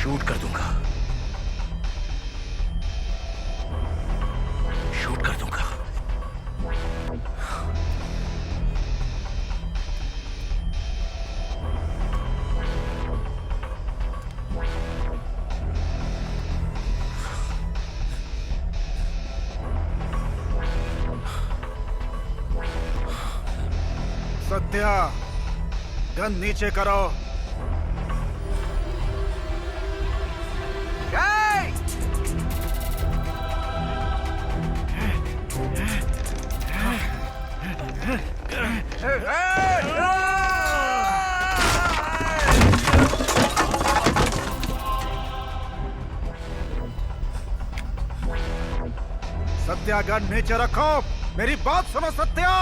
Shoot कर दूंगा, shoot कर दूंगा। सत्या, गन नीचे करो। सत्या, गन नीचे रखो। मेरी बात सुनो सत्या।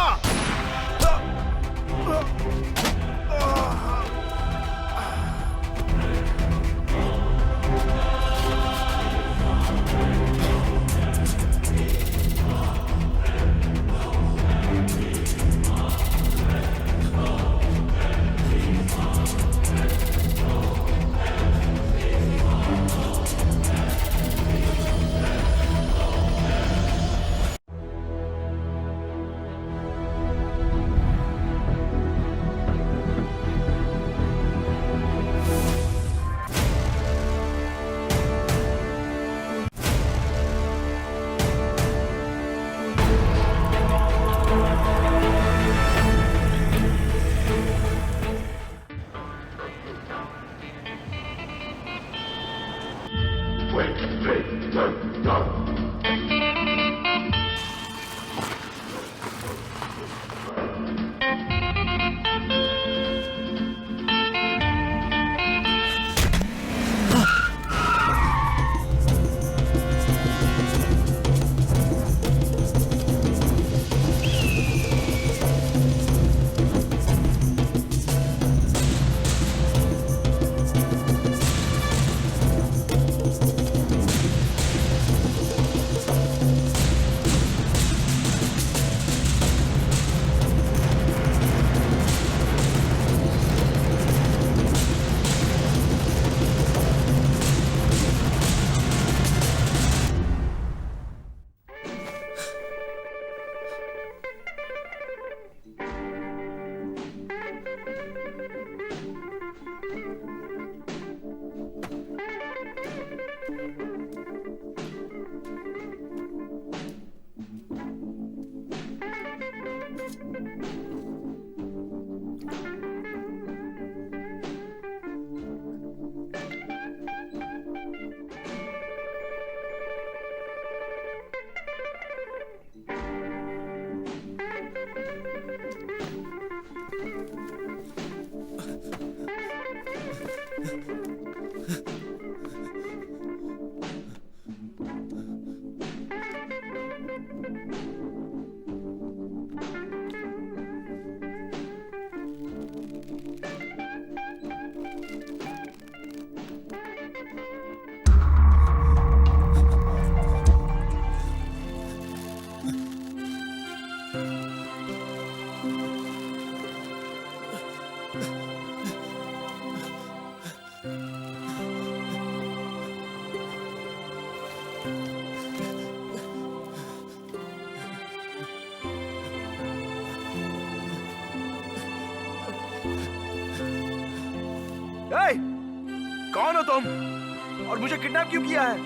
कौन हो तुम और मुझे किडनैप क्यों किया है?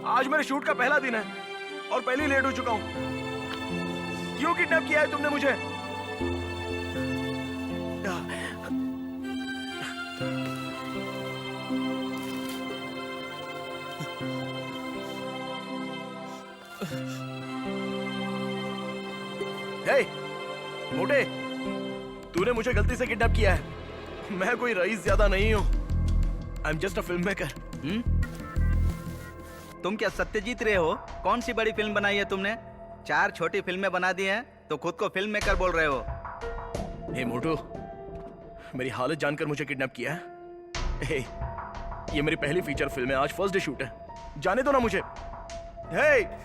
आज मेरे शूट का पहला दिन है और पहले ही लेट हो चुका हूं। क्यों किडनैप किया है तुमने मुझे? हे, मोटे, तूने मुझे गलती से किडनैप किया है। मैं कोई रईस ज्यादा नहीं हूं। I am just a film maker. तुम क्या सत्यजीत रे हो? कौन सी बड़ी फिल्म बनाई है तुमने? 4 छोटी फिल्में बना दी हैं तो खुद को फिल्म मेकर बोल रहे हो। हे मोटू, मेरी हालत जानकर मुझे किडनैप किया है? हे, ये मेरी पहली फीचर फिल्म है। आज फर्स्ट डे शूट है। जाने दो ना मुझे। हे,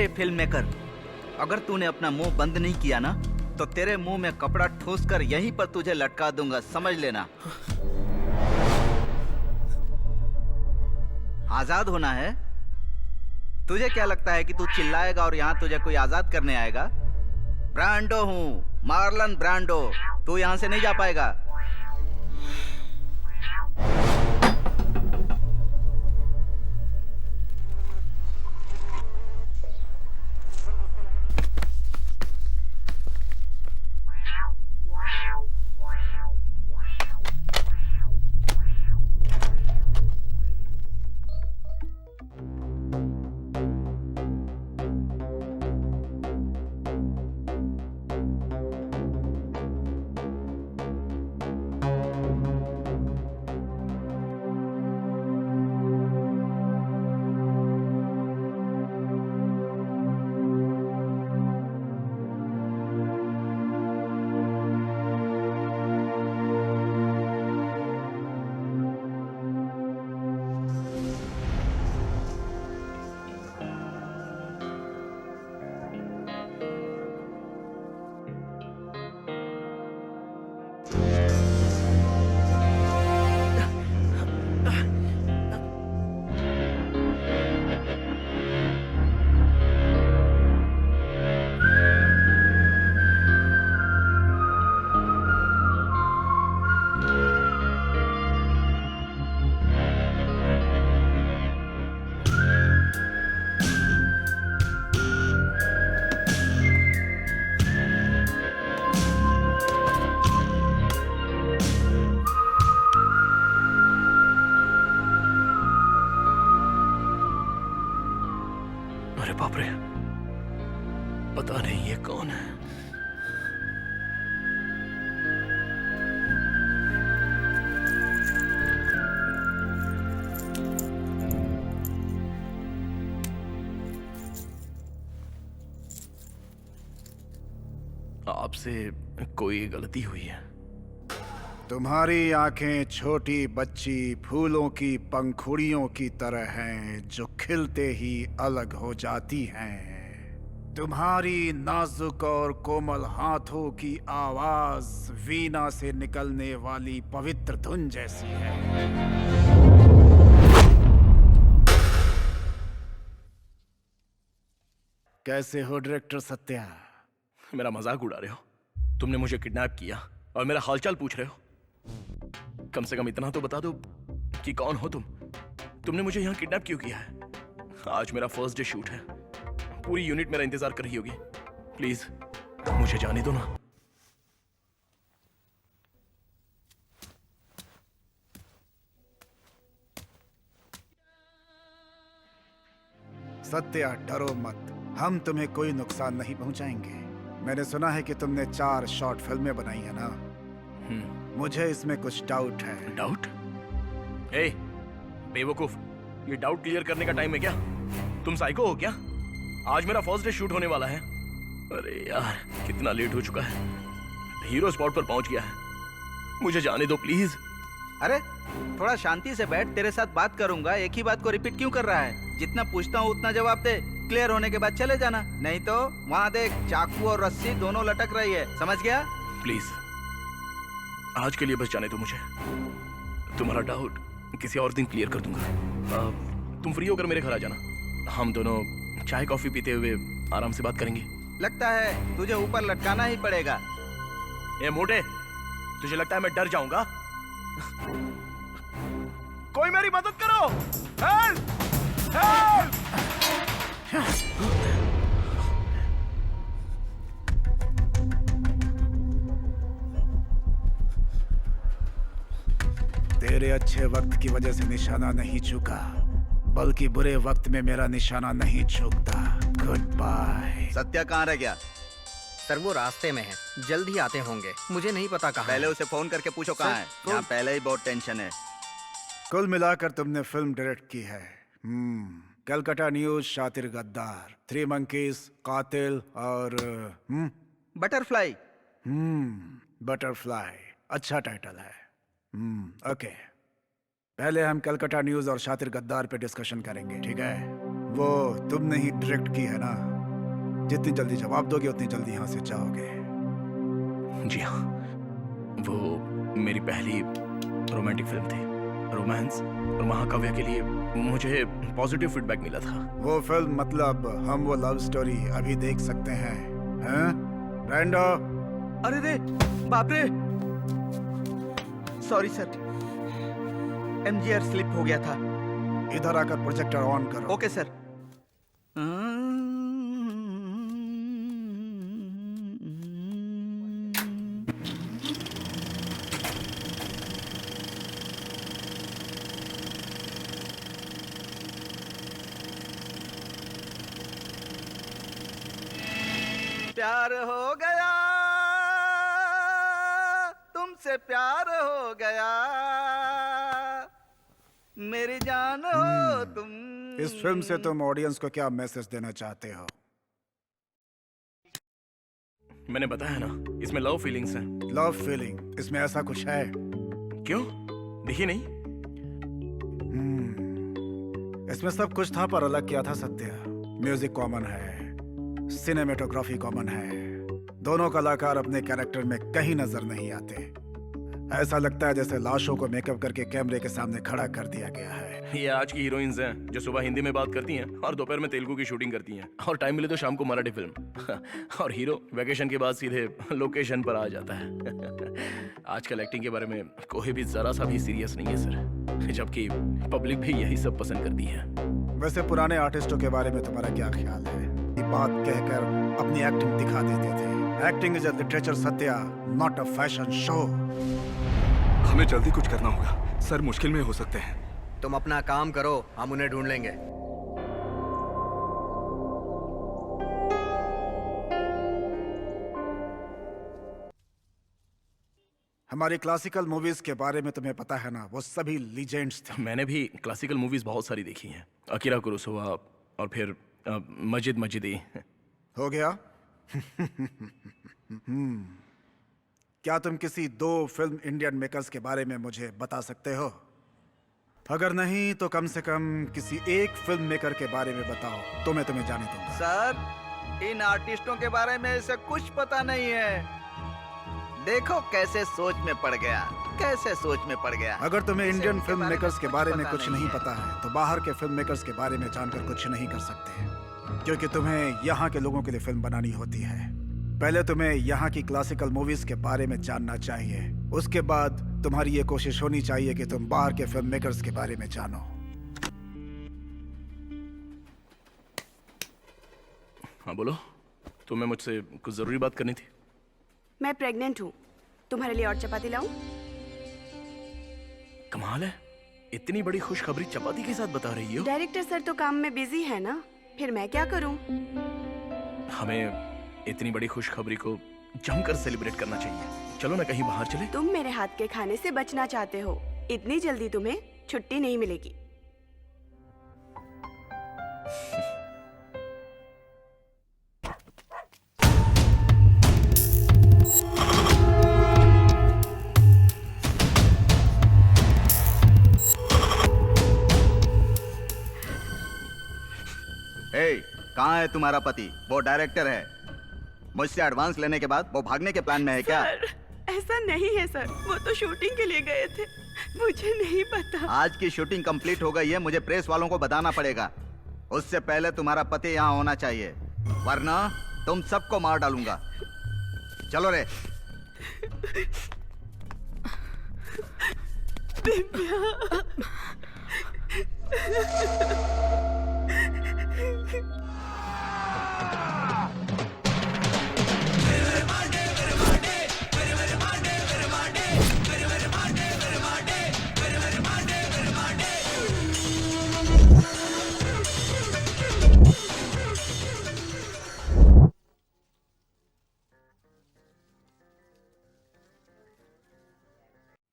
फिल्म मेकर, अगर तूने अपना मुंह बंद नहीं किया ना तो तेरे मुंह में कपड़ा ठूस कर यहीं पर तुझे लटका दूंगा, समझ लेना। आजाद होना है? तुझे क्या लगता है कि तू चिल्लाएगा और यहाँ तुझे कोई आजाद करने आएगा? ब्रांडो हूँ, मार्लन ब्रांडो। तू यहाँ से नहीं जा पाएगा। अरे बाप रे, पता नहीं ये कौन है। आपसे कोई गलती हुई है। तुम्हारी आंखें छोटी बच्ची फूलों की पंखुड़ियों की तरह हैं जो खिलते ही अलग हो जाती हैं। तुम्हारी नाजुक और कोमल हाथों की आवाज वीणा से निकलने वाली पवित्र धुन जैसी है। कैसे हो डायरेक्टर सत्या? मेरा मजाक उड़ा रहे हो? तुमने मुझे किडनैप किया और मेरा हालचाल पूछ रहे हो? कम से कम इतना तो बता दो कि कौन हो तुम? तुमने मुझे यहाँ किडनैप क्यों किया है? आज मेरा फर्स्ट डे शूट है, पूरी यूनिट मेरा इंतजार कर रही होगी। प्लीज मुझे जाने दो ना। सत्या, डरो मत, हम तुम्हें कोई नुकसान नहीं पहुंचाएंगे। मैंने सुना है कि तुमने 4 शॉर्ट फिल्में बनाई है ना? मुझे इसमें कुछ डाउट है। डाउट? ए, बेवकूफ, ये डाउट क्लियर करने का टाइम है क्या? तुम साइको हो क्या? आज मेरा फर्स्ट डे शूट होने वाला है। अरे यार, कितना लेट हो चुका है। हीरो स्पॉट पर पहुंच गया है। मुझे जाने दो प्लीज। अरे थोड़ा शांति से बैठ, तेरे साथ बात करूंगा। एक ही बात को रिपीट क्यों कर रहा है? जितना पूछता हूँ उतना जवाब दे। क्लियर होने के बाद चले जाना, नहीं तो वहाँ देख, चाकू और रस्सी दोनों लटक रही है, समझ गया? प्लीज आज के लिए बस जाने दो मुझे। तुम्हारा डाउट किसी और दिन क्लियर कर दूंगा। तुम फ्री होकर मेरे घर आ जाना, हम दोनों चाय कॉफी पीते हुए आराम से बात करेंगे। लगता है तुझे ऊपर लटकाना ही पड़ेगा। ए मोटे, तुझे लगता है मैं डर जाऊंगा? कोई मेरी मदद करो! हेल्प! हेल्प! तेरे अच्छे वक्त की वजह से निशाना नहीं चूका, बल्कि बुरे वक्त में मेरा निशाना नहीं चूकता। Good bye. सत्या कहाँ रह गया? सर वो रास्ते में है, जल्द ही आते होंगे। मुझे नहीं पता कहाँ पहले है। उसे फोन करके पूछो कहाँ है। यहाँ पहले ही बहुत टेंशन है। कुल मिलाकर तुमने फिल्म डायरेक्ट की है। कलकत्ता न्यूज, शातिर गद्दार, 3 मंकीज, कातिल और बटरफ्लाई। बटरफ्लाई। अच्छा टाइटल है। ओके, पहले हम कलकत्ता न्यूज और शातिर गद्दार पे डिस्कशन करेंगे, ठीक है? वो तुमने ही डायरेक्ट की है ना? जितनी जल्दी जवाब दोगे उतनी जल्दी यहाँ से जाओगे। जी हाँ, वो मेरी पहली रोमांटिक फिल्म थी। रोमांस और महाकाव्य के लिए मुझे पॉजिटिव फीडबैक मिला था। वो फिल्म मतलब हम वो लव स्टोरी अभी देख सकते हैं, हैं? ब्रांडो, अरे रे, बाप रे, सॉरी सर, एमजीआर स्लिप हो गया था। इधर आकर प्रोजेक्टर ऑन करो। Okay sir. प्यार हो गया, तुमसे प्यार हो गया, मेरी जान हो तुम। इस फिल्म से तुम ऑडियंस को क्या मैसेज देना चाहते हो? मैंने बताया ना, इसमें लव फीलिंग्स हैं। लव फीलिंग, इसमें ऐसा कुछ है? क्यों, देखिए नहीं? इसमें सब कुछ था पर अलग किया था सत्य। म्यूजिक कॉमन है, सिनेमेटोग्राफी कॉमन है, दोनों कलाकार अपने कैरेक्टर में कहीं नजर नहीं आते। ऐसा लगता है जैसे लाशों को मेकअप करके कैमरे के सामने खड़ा कर दिया गया है। ये आज की हीरोइंस हैं जो सुबह हिंदी में बात करती हैं और दोपहर में तेलुगु की शूटिंग करती हैं और टाइम मिले तो शाम को मराठी फिल्म। और हीरो वैकेशन के बाद सीधे लोकेशन पर आ जाता है। आजकल एक्टिंग के बारे में कोई भी जरा सा भी सीरियस नहीं है सर, जबकि पब्लिक भी यही सब पसंद करती है। वैसे पुराने आर्टिस्टों के बारे में तुम्हारा क्या ख्याल है? ये बात कहकर अपनी एक्टिंग दिखा देते थे। Acting is a literature Satya, not a fashion show. हमें जल्दी कुछ करना होगा सर, मुश्किल में हो सकते हैं। तुम अपना काम करो, हम उन्हें ढूंढ लेंगे। हमारी क्लासिकल मूवीज के बारे में तुम्हें पता है ना, वो सभी लीजेंड्स थे। मैंने भी क्लासिकल मूवीज बहुत सारी देखी हैं, अकीरा कुरोसावा और फिर मजिद मजिदी। हो गया? क्या तुम किसी 2 फिल्म इंडियन मेकर्स के बारे में मुझे बता सकते हो? अगर नहीं तो कम से कम किसी एक फिल्म मेकर के बारे में बताओ तो मैं तुम्हें जाने दूंगा। सर, इन आर्टिस्टों के बारे में इसे कुछ पता नहीं है। देखो कैसे सोच में पड़ गया, कैसे सोच में पड़ गया। अगर तुम्हें इसे इंडियन उनके फिल्म बारे में मेकर्स के कुछ बारे में पता कुछ नहीं नहीं है। पता है तो बाहर के फिल्म मेकर्स के बारे में जानकर कुछ नहीं कर सकते, क्योंकि तुम्हें यहाँ के लोगों के लिए फिल्म बनानी होती है। पहले तुम्हें यहाँ की क्लासिकल मूवीज के बारे में जानना चाहिए, उसके बाद तुम्हारी ये कोशिश होनी चाहिए कि तुम बाहर के फिल्म मेकर्स के बारे में जानो। हाँ बोलो, तुम्हें मुझसे कुछ जरूरी बात करनी थी। मैं प्रेग्नेंट हूँ, तुम्हारे लिए और चपाती लाऊं? कमाल है, इतनी बड़ी खुशखबरी चपाती के साथ बता रही हो। डायरेक्टर सर तो काम में बिजी है ना, फिर मैं क्या करूँ? हमें इतनी बड़ी खुशखबरी को जमकर सेलिब्रेट करना चाहिए। चलो ना कहीं बाहर चले। तुम मेरे हाथ के खाने से बचना चाहते हो, इतनी जल्दी तुम्हें छुट्टी नहीं मिलेगी। कहाँ है तुम्हारा पति? वो डायरेक्टर है, मुझसे एडवांस लेने के बाद वो भागने के प्लान में है क्या? सर, ऐसा नहीं है सर, वो तो शूटिंग के लिए गए थे, मुझे नहीं पता। आज की शूटिंग कंप्लीट हो गई है, मुझे प्रेस वालों को बताना पड़ेगा। उससे पहले तुम्हारा पति यहाँ होना चाहिए, वरना तुम सबको मार डालूंगा। चलो रे।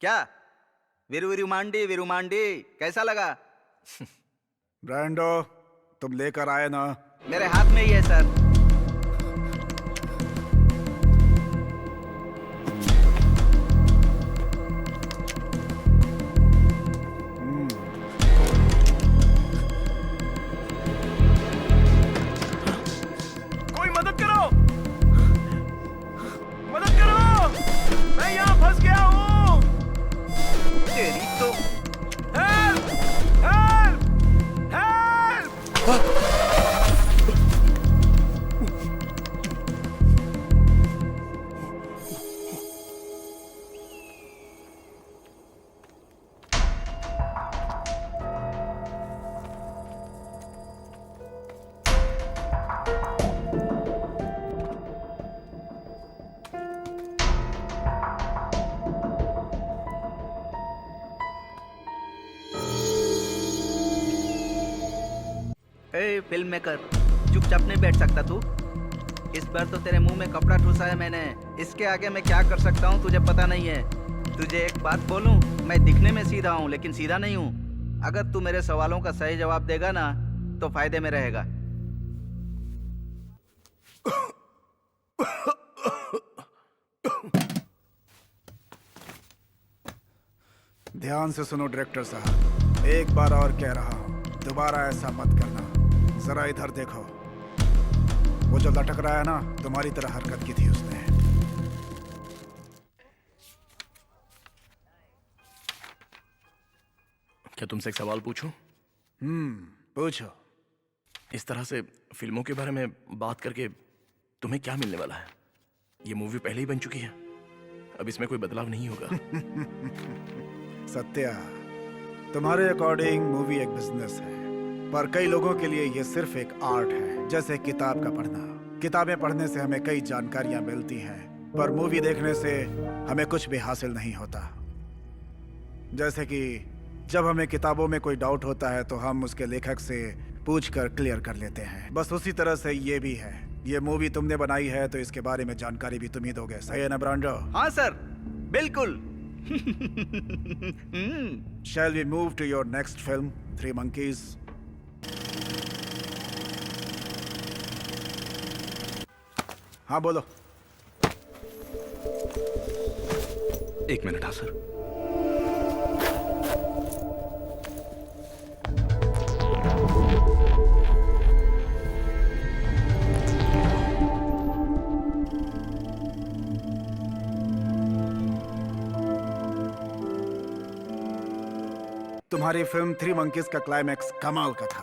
क्या विरुमांडी विरुमांडी कैसा लगा? ब्रांडो, तुम लेकर आए ना? मेरे हाथ में ही है सर। कोई मदद ए फिल्म मेकर, चुपचाप नहीं बैठ सकता तू? इस बार तो तेरे मुंह में कपड़ा ठूसा है मैंने। इसके आगे मैं क्या कर सकता हूँ तुझे पता नहीं है। तुझे एक बात बोलूं, मैं दिखने में सीधा हूँ लेकिन सीधा नहीं हूँ। अगर तू मेरे सवालों का सही जवाब देगा ना तो फायदे में रहेगा। ध्यान से सुनो डायरेक्टर साहब, एक बार और कह रहा हूँ, दोबारा ऐसा मत करना। जरा इधर देखो, वो जो लटक रहा है ना, तुम्हारी तरह हरकत की थी उसने। क्या तुमसे एक सवाल पूछूं? पूछो। इस तरह से फिल्मों के बारे में बात करके तुम्हें क्या मिलने वाला है? ये मूवी पहले ही बन चुकी है, अब इसमें कोई बदलाव नहीं होगा। सत्या, तुम्हारे अकॉर्डिंग मूवी एक बिजनेस है, पर कई लोगों के लिए ये सिर्फ एक आर्ट है, जैसे किताब का पढ़ना। किताबें पढ़ने से हमें कई जानकारियां मिलती हैं, पर मूवी देखने से हमें कुछ भी हासिल नहीं होता। जैसे कि जब हमें किताबों में कोई डाउट होता है तो हम उसके लेखक से पूछकर क्लियर कर लेते हैं। बस उसी तरह से ये भी है। ये मूवी तुमने बनाई है तो इसके बारे में जानकारी भी तुम ही दोगे, सही है ना ब्रांडो? हाँ सर, बिल्कुल। Shall we move to your next film, Three Monkeys? हाँ बोलो। एक मिनट। हाँ सर। तुम्हारी फिल्म थ्री मंकीज का क्लाइमैक्स कमाल का था।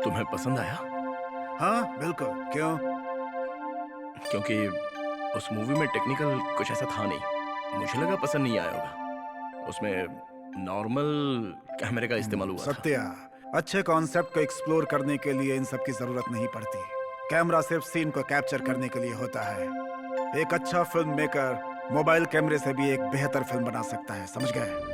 तुम्हें पसंद आया? हाँ बिल्कुल। क्यों? क्योंकि उस मूवी में टेक्निकल कुछ ऐसा था नहीं, मुझे लगा पसंद नहीं आया होगा। उसमें नॉर्मल कैमरे का इस्तेमाल हुआ था। सत्या, अच्छे कॉन्सेप्ट को एक्सप्लोर करने के लिए इन सब की जरूरत नहीं पड़ती। कैमरा सिर्फ सीन को कैप्चर करने के लिए होता है। एक अच्छा फिल्म मेकर मोबाइल कैमरे से भी एक बेहतर फिल्म बना सकता है, समझ गए?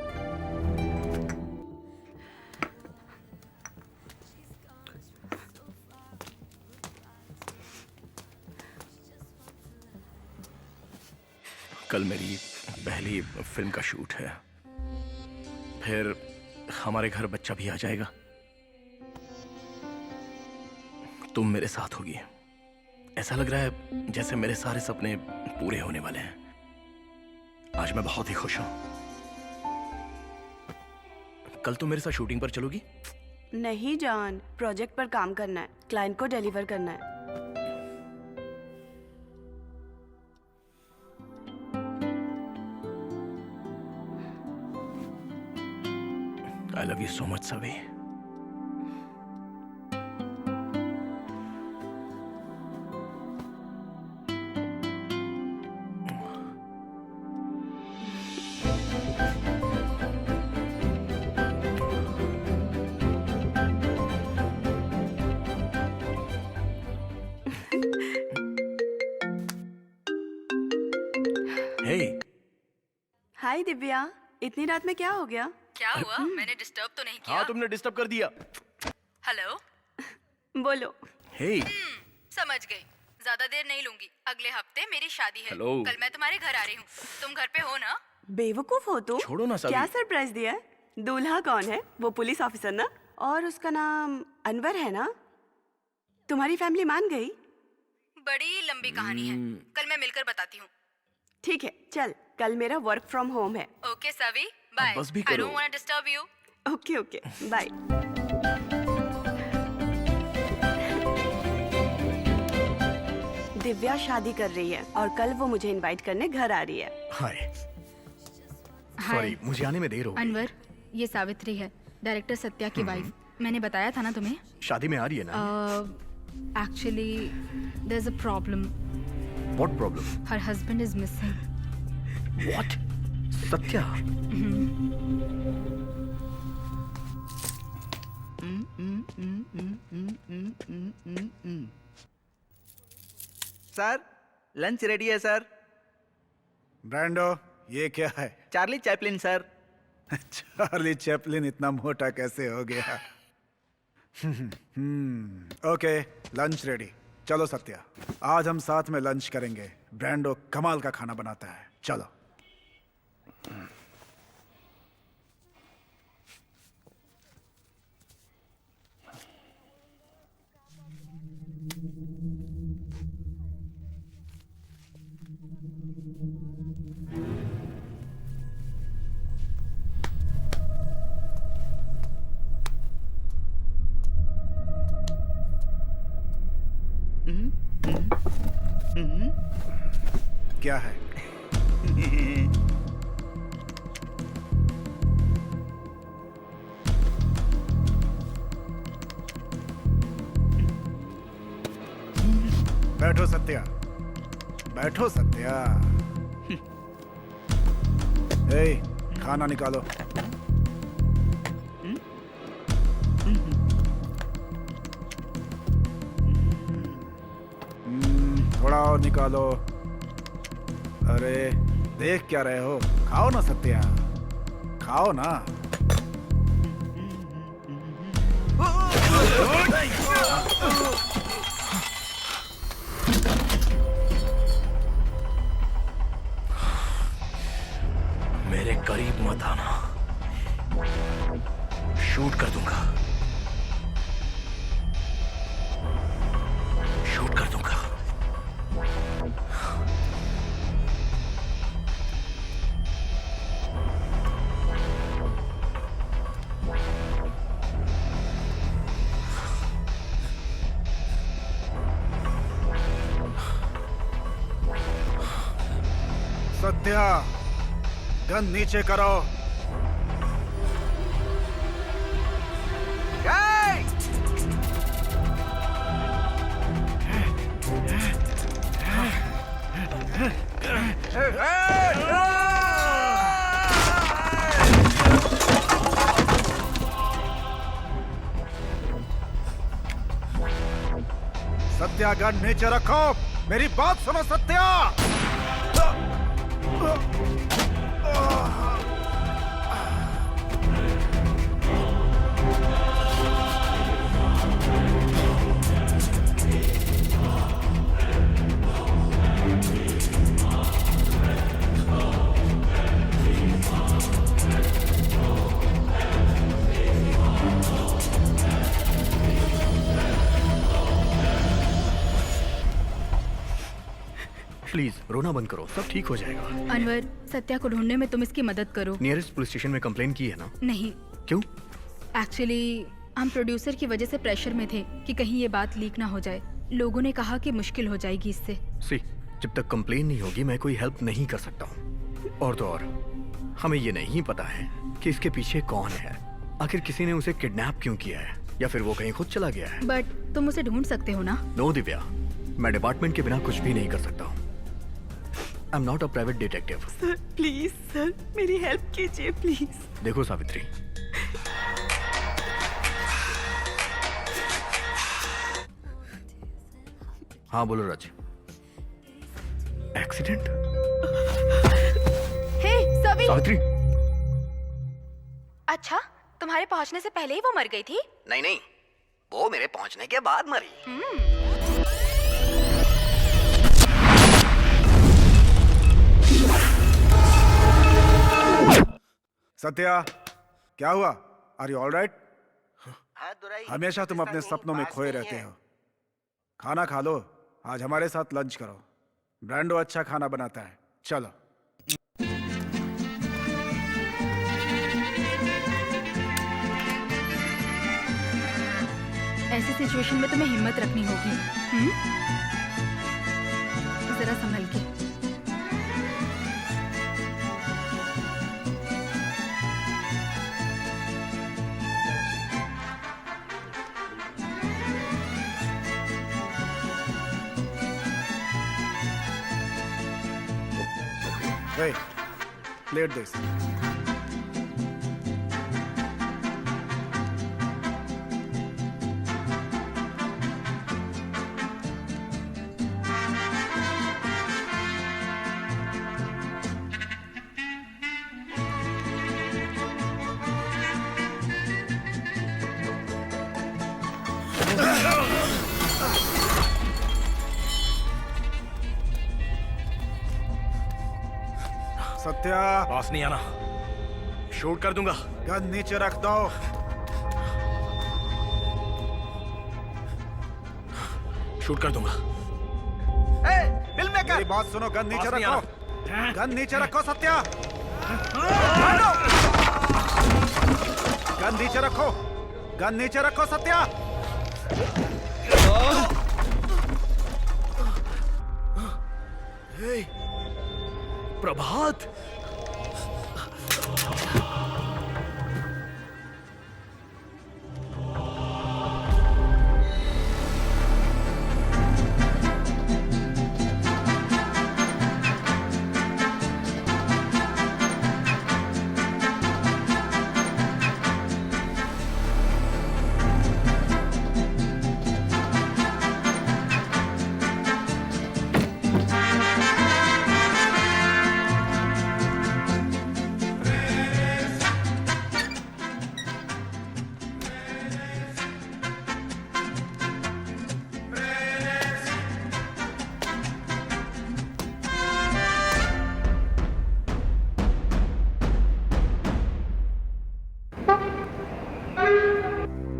कल मेरी पहली फिल्म का शूट है, फिर हमारे घर बच्चा भी आ जाएगा। तुम मेरे साथ होगी। ऐसा लग रहा है जैसे मेरे सारे सपने पूरे होने वाले हैं। आज मैं बहुत ही खुश हूं। कल तुम मेरे साथ शूटिंग पर चलोगी? नहीं जान, प्रोजेक्ट पर काम करना है, क्लाइंट को डिलीवर करना है। I love you so much, Savi. Hey, हाय दिव्या, इतनी रात में क्या हो गया? क्या हुआ? मैंने डिस्टर्ब तो नहीं किया? हाँ तुमने डिस्टर्ब कर दिया। हेलो। बोलो। Hey, समझ गई। ज्यादा देर नहीं लूंगी। अगले हफ्ते मेरी शादी है। Hello. कल मैं तुम्हारे घर आ रही हूँ। तुम घर पे हो ना? बेवकूफ हो तुम। छोड़ो ना सभी। क्या सरप्राइज दिया है? दूल्हा कौन है? वो पुलिस ऑफिसर ना? और उसका नाम अनवर है ना? तुम्हारी फैमिली मान गई? बड़ी लंबी कहानी है, कल मैं मिलकर बताती हूँ। ठीक है, चल, कल मेरा वर्क फ्रॉम होम है। Okay Savi, bye. बस भी आई करो। Don't want to disturb you. Okay okay, bye. Divya शादी कर रही है और कल वो मुझे इनवाइट करने घर आ रही है। हाय। सॉरी, मुझे आने में देर हो गई। अनवर, ये सावित्री है, डायरेक्टर सत्या की वाइफ। मैंने बताया था ना तुम्हें? शादी में आ रही है ना? Actually there is a problem. What problem? Her husband is missing. What? Satya? Sir, lunch ready है सर। ब्रांडो, ये क्या है? Charlie Chaplin sir. Charlie Chaplin इतना मोटा कैसे हो गया? Okay, lunch ready. चलो सत्या, आज हम साथ में लंच करेंगे। ब्रांडो कमाल का खाना बनाता है। चलो। क्या है? बैठो सत्या, बैठो सत्या। ए, खाना निकालो। थोड़ा और निकालो। अरे देख क्या रहे हो? खाओ ना सत्या, खाओ ना। मेरे करीब मत आना, शूट कर दूंगा, शूट कर दूंगा। सत्या, गन नीचे करो। सत्या, गन नीचे रखो। मेरी बात सुनो सत्या। प्लीज रोना बंद करो, सब ठीक हो जाएगा। अनवर, सत्या को ढूंढने में तुम इसकी मदद करो। नियरेस्ट पुलिस स्टेशन में कंप्लेन की है ना? नहीं, क्यों? एक्चुअली हम प्रोड्यूसर की वजह से प्रेशर में थे कि कहीं ये बात लीक ना हो जाए। लोगों ने कहा कि मुश्किल हो जाएगी इससे। सी, जब तक कंप्लेन नहीं होगी मैं कोई हेल्प नहीं कर सकता हूँ। और तो और हमें ये नहीं पता है कि इसके पीछे कौन है। आखिर किसी ने उसे किडनैप क्यों किया है, या फिर वो कहीं खुद चला गया है। बट तुम उसे ढूंढ सकते हो ना? नो दिव्या, मैं डिपार्टमेंट के बिना कुछ भी नहीं कर सकता हूँ। I am not a private detective. Sir please, sir मेरी हेल्प कीजिए प्लीज। देखो सावित्री, हाँ बोलो राज। एक्सीडेंट? हे सभी! सावित्री! अच्छा, तुम्हारे पहुंचने से पहले ही वो मर गई थी? नहीं नहीं, वो मेरे पहुंचने के बाद मरी। सत्या, क्या हुआ? Are you all right? हमेशा तुम अपने सपनों में खोए रहते हो। खाना खा लो, आज हमारे साथ लंच करो। ब्रांडो अच्छा खाना बनाता है। चलो। ऐसी सिचुएशन में तुम्हें हिम्मत रखनी होगी। जरा संभल के। Hey, plate this. सत्या, पास नहीं आना, शूट कर दूंगा। गन नीचे रख दो। शूट कर दूंगा। मेरी बात सुनो, गन नीचे पास नहीं रखो। गन नीचे रखो सत्या। गन नीचे रखो। गन नीचे रखो सत्या। हे, प्रभात।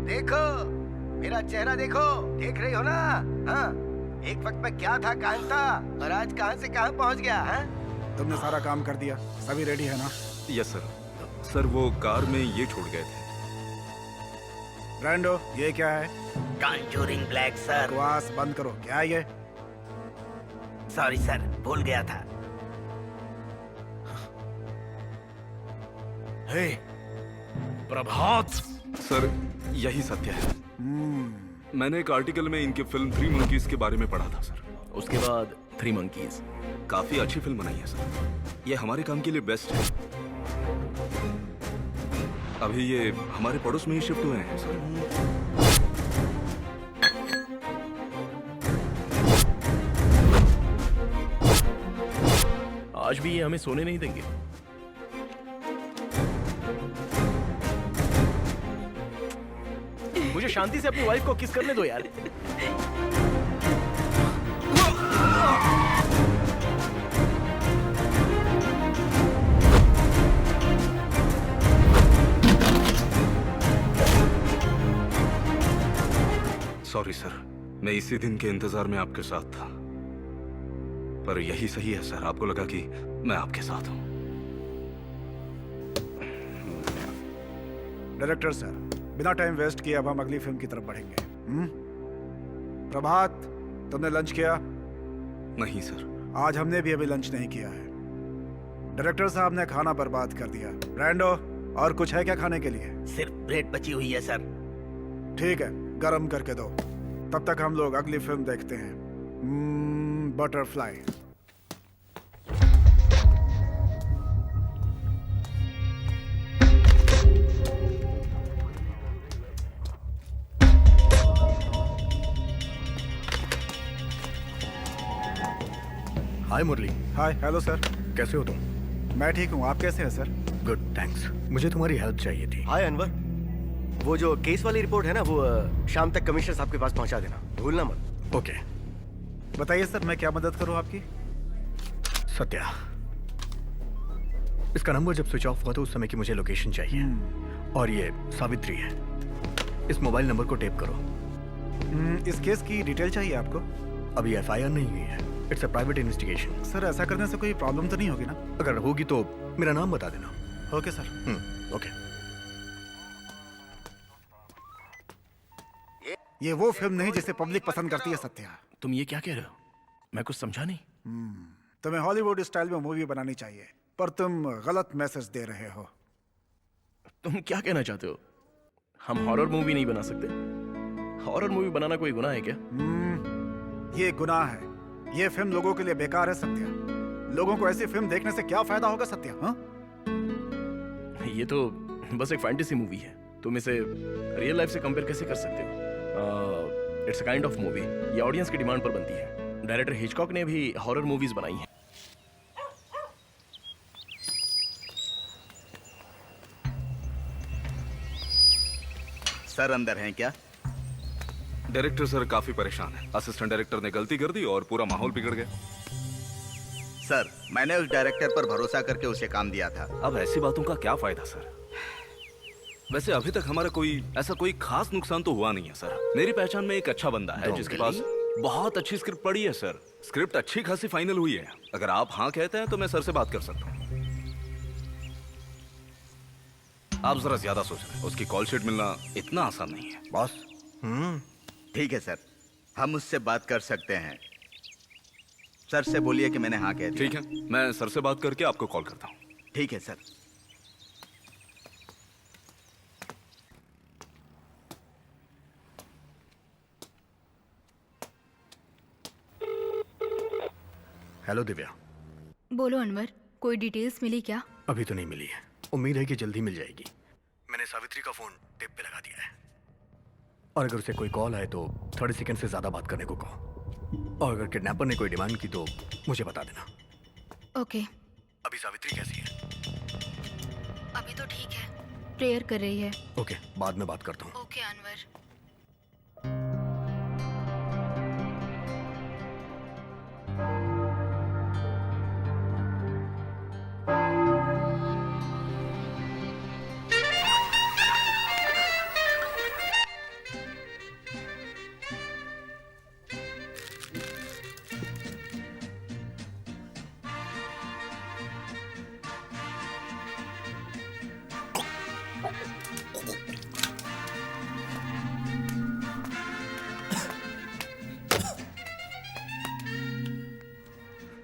देखो, मेरा चेहरा देखो, देख रही हो ना? हाँ, एक वक्त में क्या था, कहाँ था, और आज कहाँ से कहाँ पहुँच गया? हाँ? तुमने सारा काम कर दिया, सभी रेडी है ना? Yes sir. सर वो कार में ये छोड़ गए थे। ब्रांडो, ये क्या है? Conjuring black sir. बकवास बंद करो। क्या है ये? सॉरी सर, भूल गया था। हे, प्रभात। सर यही सत्य है। मैंने एक आर्टिकल में इनके फिल्म 3 मंकीज के बारे में पढ़ा था सर। उसके बाद 3 मंकीज। काफी अच्छी फिल्म बनाई है सर। ये हमारे काम के लिए बेस्ट है। अभी ये हमारे पड़ोस में ही शिफ्ट हुए हैं सर। आज भी ये हमें सोने नहीं देंगे। मुझे शांति से अपनी वाइफ को किस करने दो यार। सॉरी सर, मैं इसी दिन के इंतजार में आपके साथ था, पर यही सही है सर। आपको लगा कि मैं आपके साथ हूं। डायरेक्टर सर, बिना टाइम वेस्ट किए अब हम अगली फिल्म की तरफ बढ़ेंगे। प्रभात, तुमने लंच किया? नहीं सर। आज हमने भी अभी लंच नहीं किया है। डायरेक्टर साहब ने खाना बर्बाद कर दिया। ब्रांडो, और कुछ है क्या खाने के लिए? सिर्फ ब्रेड बची हुई है सर। ठीक है, गरम करके दो। तब तक हम लोग अगली फिल्म देखते हैं, बटरफ्लाई। हाय मुरली। हाय, हेलो सर। कैसे हो तुम? मैं ठीक हूँ, आप कैसे हैं सर? Good, thanks. मुझे तुम्हारी हेल्प चाहिए थी। हाय अनवर, वो जो केस वाली रिपोर्ट है ना, वो शाम तक कमिश्नर साहब के पास पहुंचा देना, भूलना मत। ओके। बताइए सर, मैं क्या मदद करूँ आपकी? सत्या, इसका नंबर जब स्विच ऑफ हुआ तो उस समय की मुझे लोकेशन चाहिए। और ये सावित्री है। इस मोबाइल नंबर को टेप करो। इस केस की डिटेल चाहिए आपको? अभी एफआईआर नहीं हुई है। It's a private investigation. Sir, ऐसा करने से कोई प्रॉब्लम तो नहीं होगी ना? अगर होगी तो मेरा नाम बता देना। Okay sir. ओके। ये वो फिल्म नहीं जिसे पब्लिक पसंद करती है सत्या। तुम ये क्या कह रहे हो? मैं कुछ समझा नहीं। तुम्हें हॉलीवुड स्टाइल में मूवी बनानी चाहिए, पर तुम गलत मैसेज दे रहे हो। तुम क्या कहना चाहते हो? हम हॉरर मूवी नहीं बना सकते? हॉरर मूवी बनाना कोई गुनाह है क्या? ये गुनाह है। ये फिल्म लोगों के लिए बेकार है सत्या। लोगों को ऐसी फिल्म देखने से क्या फायदा होगा सत्या? हाँ? ये तो बस एक फैंटेसी मूवी है। तुम इसे रियल लाइफ से कंपेयर कैसे कर सकते हो? It's a kind of movie. ये ऑडियंस की डिमांड पर बनती है। डायरेक्टर हिचकॉक ने भी हॉरर मूवीज बनाई हैं। सर अंदर हैं क्या? डायरेक्टर सर काफी परेशान है। असिस्टेंट डायरेक्टर ने गलती कर दी और पूरा माहौल बिगड़ गया। सर, मैंने उस डायरेक्टर पर भरोसा करके उसे काम दिया था। अब ऐसी बातों का क्या फायदा सर? वैसे अभी तक हमारा ऐसा कोई खास नुकसान तो हुआ नहीं है सर। मेरी पहचान में एक अच्छा बंदा है जिसके पास बहुत अच्छी स्क्रिप्ट पड़ी है सर। स्क्रिप्ट अच्छी खासी फाइनल हुई है। अगर आप हाँ कहते हैं तो मैं सर से बात कर सकता हूँ। आप जरा ज्यादा सोच रहे हैं। उसकी कॉल शीट मिलना इतना आसान नहीं है बॉस। ठीक है सर, हम उससे बात कर सकते हैं। सर से बोलिए कि मैंने हाँ कह दिया। ठीक है, मैं सर से बात करके आपको कॉल करता हूँ। ठीक है सर। हेलो दिव्या। बोलो अनवर, कोई डिटेल्स मिली क्या? अभी तो नहीं मिली है, उम्मीद है कि जल्दी मिल जाएगी। मैंने सावित्री का फोन टेप पे लगा दिया है, और अगर उसे कोई कॉल आए तो 30 सेकंड से ज्यादा बात करने को कहो। और अगर किडनैपर ने कोई डिमांड की तो मुझे बता देना। ओके। अभी सावित्री कैसी है? अभी तो ठीक है, प्रेयर कर रही है। ओके, बाद में बात करता हूँ। ओके अनवर।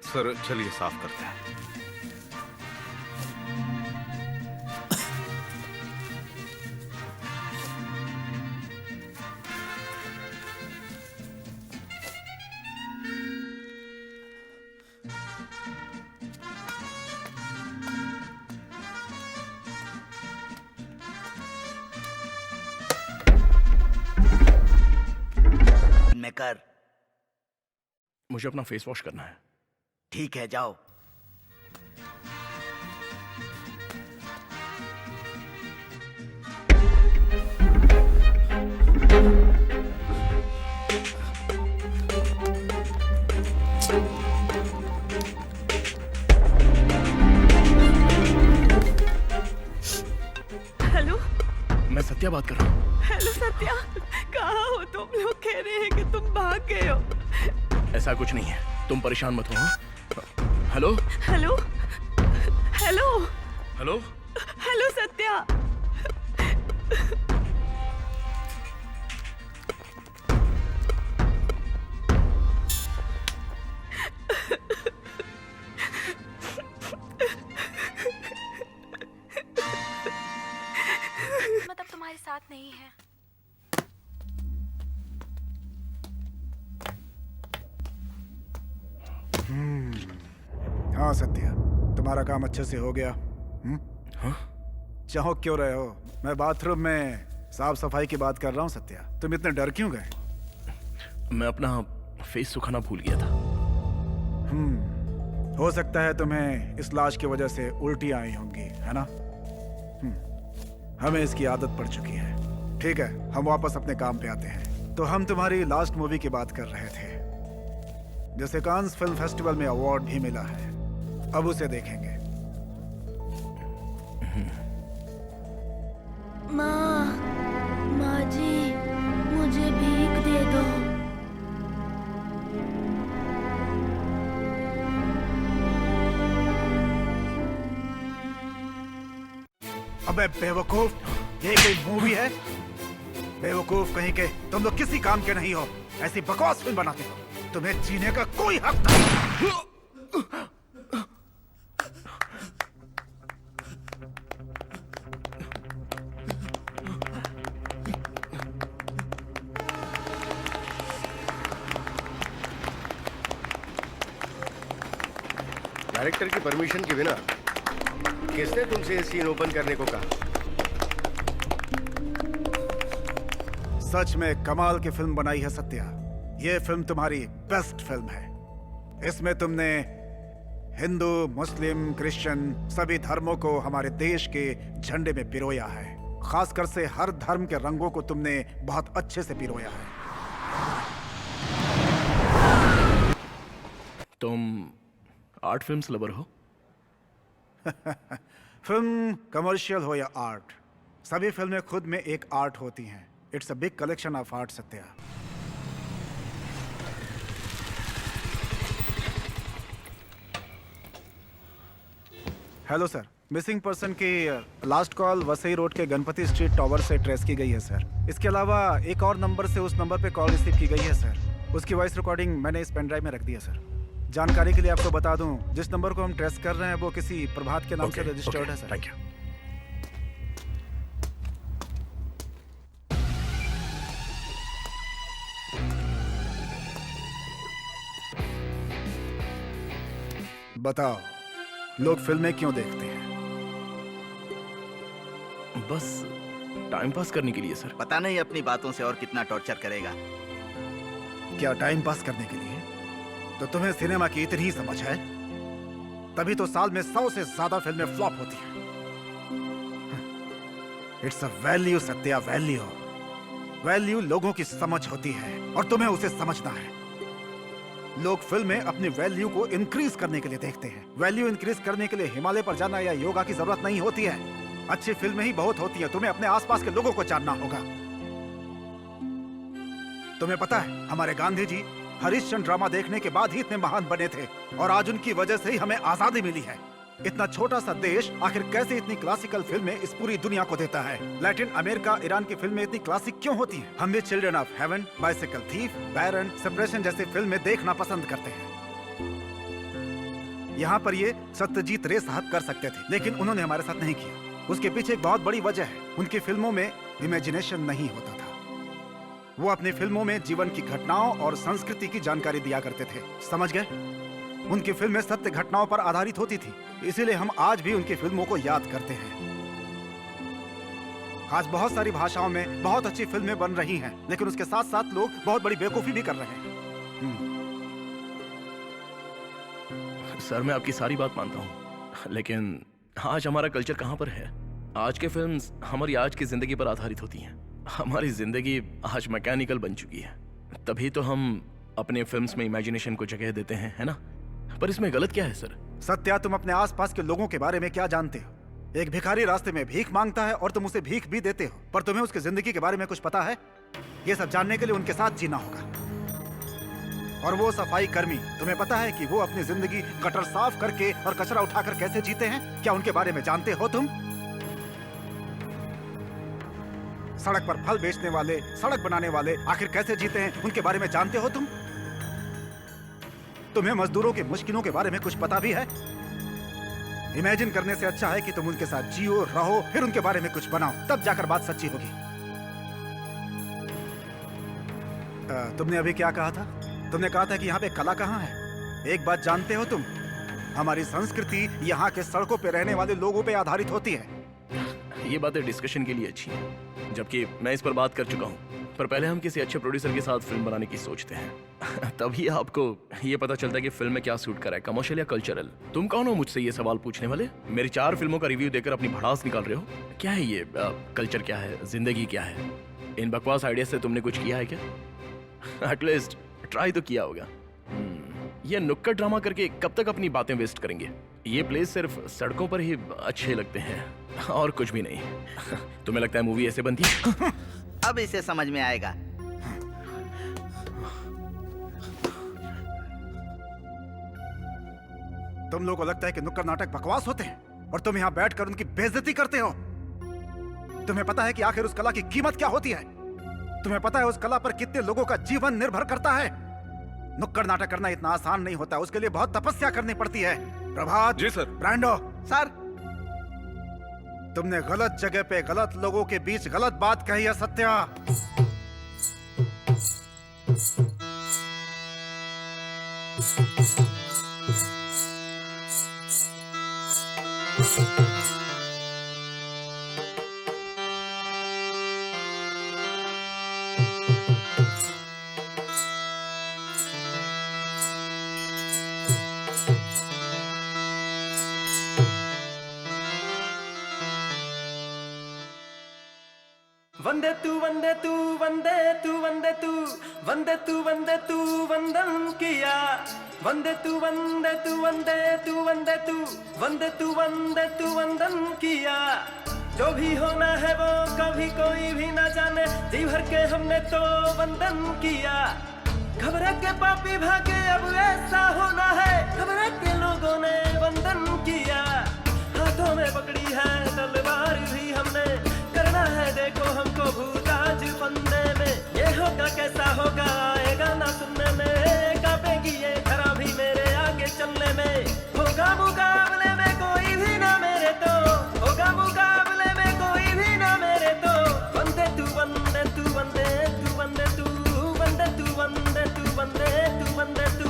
सर चलिए साफ करते हैं। मैं कर। मुझे अपना फेस वॉश करना है। ठीक है, जाओ। हेलो। मैं सत्या बात कर रहा हूँ। हेलो सत्या, कहाँ हो तुम? लोग कह रहे हैं कि तुम भाग गए हो। ऐसा कुछ नहीं है, तुम परेशान मत हो। हाँ? Hello hello hello hello hello Satya. मतलब तुम्हारे साथ नहीं है। हाँ सत्या, तुम्हारा काम अच्छे से हो गया। हाँ? चौंक क्यों रहे हो? मैं बाथरूम में साफ सफाई की बात कर रहा हूँ सत्या। तुम इतने डर क्यों गए? मैं अपना फेस सुखाना भूल गया था। हो सकता है तुम्हें इस लाश की वजह से उल्टी आई होंगी, है ना? हमें इसकी आदत पड़ चुकी है। ठीक है, हम वापस अपने काम पे आते हैं। तो हम तुम्हारी लास्ट मूवी की बात कर रहे थे, जिसे कांस फिल्म फेस्टिवल में अवार्ड भी मिला है। अब उसे देखेंगे। माँ जी, मुझे भीख दे दो। अबे बेवकूफ, ये कोई मूवी है? बेवकूफ कहीं के, तुम लोग किसी काम के नहीं हो। ऐसी बकवास फिल्म बनाते हो। तुम्हें जीने का कोई हक नहीं। डायरेक्टर की परमिशन के बिना किसने तुमसे ये सीन ओपन करने को कहा? सच में कमाल की फिल्म बनाई है सत्या। ये फिल्म तुम्हारी बेस्ट फिल्म है। इसमें तुमने हिंदू, मुस्लिम, क्रिश्चियन सभी धर्मों को हमारे देश के झंडे में पिरोया है। खासकर से हर धर्म के रंगों को तुमने बहुत अच्छे से पिरोया है। तुम आर्ट फिल्म्स लवर हो? फिल्म कमर्शियल हो या आर्ट, सभी फिल्में खुद में एक आर्ट होती हैं। It's a big collection of art, Satya. Hello sir, missing person की लास्ट कॉल वसई रोड के गणपति स्ट्रीट टावर से ट्रेस की गई है सर। इसके अलावा एक और नंबर से उस नंबर पे कॉल रिसीव की गई है सर। उसकी वॉइस रिकॉर्डिंग मैंने इस पेन ड्राइव में रख दी है सर। जानकारी के लिए आपको बता दूं, जिस नंबर को हम ट्रेस कर रहे हैं वो किसी प्रभात के नाम से रजिस्टर्ड है सर। Thank you. बताओ, लोग फिल्में क्यों देखते हैं? बस टाइम पास करने के लिए सर। पता नहीं अपनी बातों से और कितना टॉर्चर करेगा। क्या टाइम पास करने के लिए? तो तुम्हें सिनेमा की इतनी ही समझ है? तभी तो साल में 100 से ज्यादा फिल्में फ्लॉप होती हैं। It's a value Satya, value. Value लोगों की समझ होती है और तुम्हें उसे समझना है। लोग फिल्में अपनी वैल्यू को इंक्रीज करने के लिए देखते हैं। वैल्यू इंक्रीज करने के लिए हिमालय पर जाना या योगा की जरूरत नहीं होती है। अच्छी फिल्में ही बहुत होती हैं। तुम्हें अपने आसपास के लोगों को जानना होगा। तुम्हें पता है, हमारे गांधी जी हरिश्चंद्र ड्रामा देखने के बाद ही इतने महान बने थे और आज उनकी वजह से ही हमें आजादी मिली है। इतना छोटा सा देश आखिर कैसे इतनी क्लासिकल फिल्में इस पूरी दुनिया को देता है? लैटिन अमेरिका, ईरान की फिल्में इतनी क्लासिक क्यों होती हैं? हम भी Children of Heaven, Bicycle Thief, Baran, Separation जैसी फिल्में देखना पसंद करते हैं। यहाँ पर ये सत्यजीत रे साहब कर सकते थे, लेकिन उन्होंने हमारे साथ नहीं किया। उसके पीछे एक बहुत बड़ी वजह है। उनकी फिल्मों में इमेजिनेशन नहीं होता था। वो अपनी फिल्मों में जीवन की घटनाओं और संस्कृति की जानकारी दिया करते थे। समझ गए? उनकी फिल्में सत्य घटनाओं पर आधारित होती थी, इसीलिए हम आज भी उनकी फिल्मों को याद करते हैं। आज बहुत सारी भाषाओं में बहुत अच्छी फिल्में बन रही हैं, लेकिन उसके साथ साथ लोग बहुत बड़ी बेवकूफी भी कर रहे हैं। सर मैं आपकी सारी बात मानता हूँ, लेकिन आज हमारा कल्चर कहाँ पर है? आज के फिल्म्स हमारी आज की जिंदगी पर आधारित होती हैं। हमारी जिंदगी आज मैकेनिकल बन चुकी है, तभी तो हम अपने फिल्म्स में इमेजिनेशन को जगह देते हैं, है ना? पर इसमें गलत क्या है सर? सत्या, तुम अपने आसपास के लोगों के बारे में क्या जानते हो? एक भिखारी रास्ते में भीख मांगता है और तुम उसे भीख भी देते हो, पर तुम्हें उसकी जिंदगी के बारे में कुछ पता है? ये सब जानने के लिए उनके साथ जीना होगा। और वो सफाई कर्मी, तुम्हें पता है कि वो अपनी जिंदगी गटर साफ करके और कचरा उठाकर कैसे जीते हैं? क्या उनके बारे में जानते हो तुम? सड़क पर फल बेचने वाले, सड़क बनाने वाले आखिर कैसे जीते हैं, उनके बारे में जानते हो तुम? तुम्हें मजदूरों की मुश्किलों के बारे में कुछ पता भी है? इमेजिन करने से अच्छा है कि तुम उनके साथ जियो, रहो, फिर उनके बारे में कुछ बनाओ, तब जाकर बात सच्ची होगी। तुमने अभी क्या कहा था? तुमने कहा था कि यहाँ पे कला कहाँ है? एक बात जानते हो तुम, हमारी संस्कृति यहाँ के सड़कों पे रहने वाले लोगों पे आधारित होती है। ये बातें डिस्कशन के लिए अच्छी हैं, जबकि मैं इस पर बात कर चुका हूँ। पर पहले हम किसी अच्छे प्रोड्यूसर के साथ फिल्म बनाने की सोचते हैं। तभी आपको ये पता चलता है कि फिल्म में क्या सूट करा है, कमर्शियल या कल्चरल। तुम कौन हो मुझसे ये सवाल पूछने वाले? मेरी 4 फिल्मों का रिव्यू देकर अपनी भड़ास निकाल रहे हो? क्या है ये? कल्चर क्या है? जिंदगी क्या है? इन बकवास आइडिया से तुमने कुछ किया है क्या? एटलीस्ट ट्राई तो किया होगा। ये नुक्कड़ ड्रामा करके कब तक अपनी बातें वेस्ट करेंगे? ये प्लेस सिर्फ सड़कों पर ही अच्छे लगते हैं और कुछ भी नहीं। तुम्हें लगता है मूवी ऐसे बनती है? अब इसे समझ में आएगा। तुम लोगों को लगता है कि नुक्कड़ नाटक बकवास होते हैं और तुम यहाँ बैठकर उनकी बेइज्जती करते हो। तुम्हें पता है कि आखिर उस कला की कीमत क्या होती है? तुम्हें पता है उस कला पर कितने लोगों का जीवन निर्भर करता है? नुक्कड़ नाटक करना इतना आसान नहीं होता, उसके लिए बहुत तपस्या करनी पड़ती है। प्रभात जी सर। ब्रांडो सर, तुमने गलत जगह पे गलत लोगों के बीच गलत बात कही है सत्या। वंदे तू वंदे तू वंदे तू वंदे तू वंदे तू वंदे तू वंदन किया वंदे तू वंदे तू वंदे तू वंदे तू वंदे तू वंदे तू वंदन किया। जो भी होना है वो कभी कोई भी ना जाने, जी भर के हमने तो वंदन किया। घबरा के पापी भागे अब ऐसा होना है, घबरा के लोगों ने वंदन किया। हाथों में पकड़ी है तलवार भी हमने, करना है देखो हमको भूताज फंदे में। ये होगा कैसा होगा आएगा ना सुनने में, कांपेगी ये धरा भी मेरे आगे चलने में। होगा मुकाबले में कोई भी ना मेरे तो, होगा मुकाबले में कोई भी ना मेरे तो। वंदे तू वंदे तू वंदे तू वंदे तू वंदे तू वंदे तू वंदे तू वंदे तू।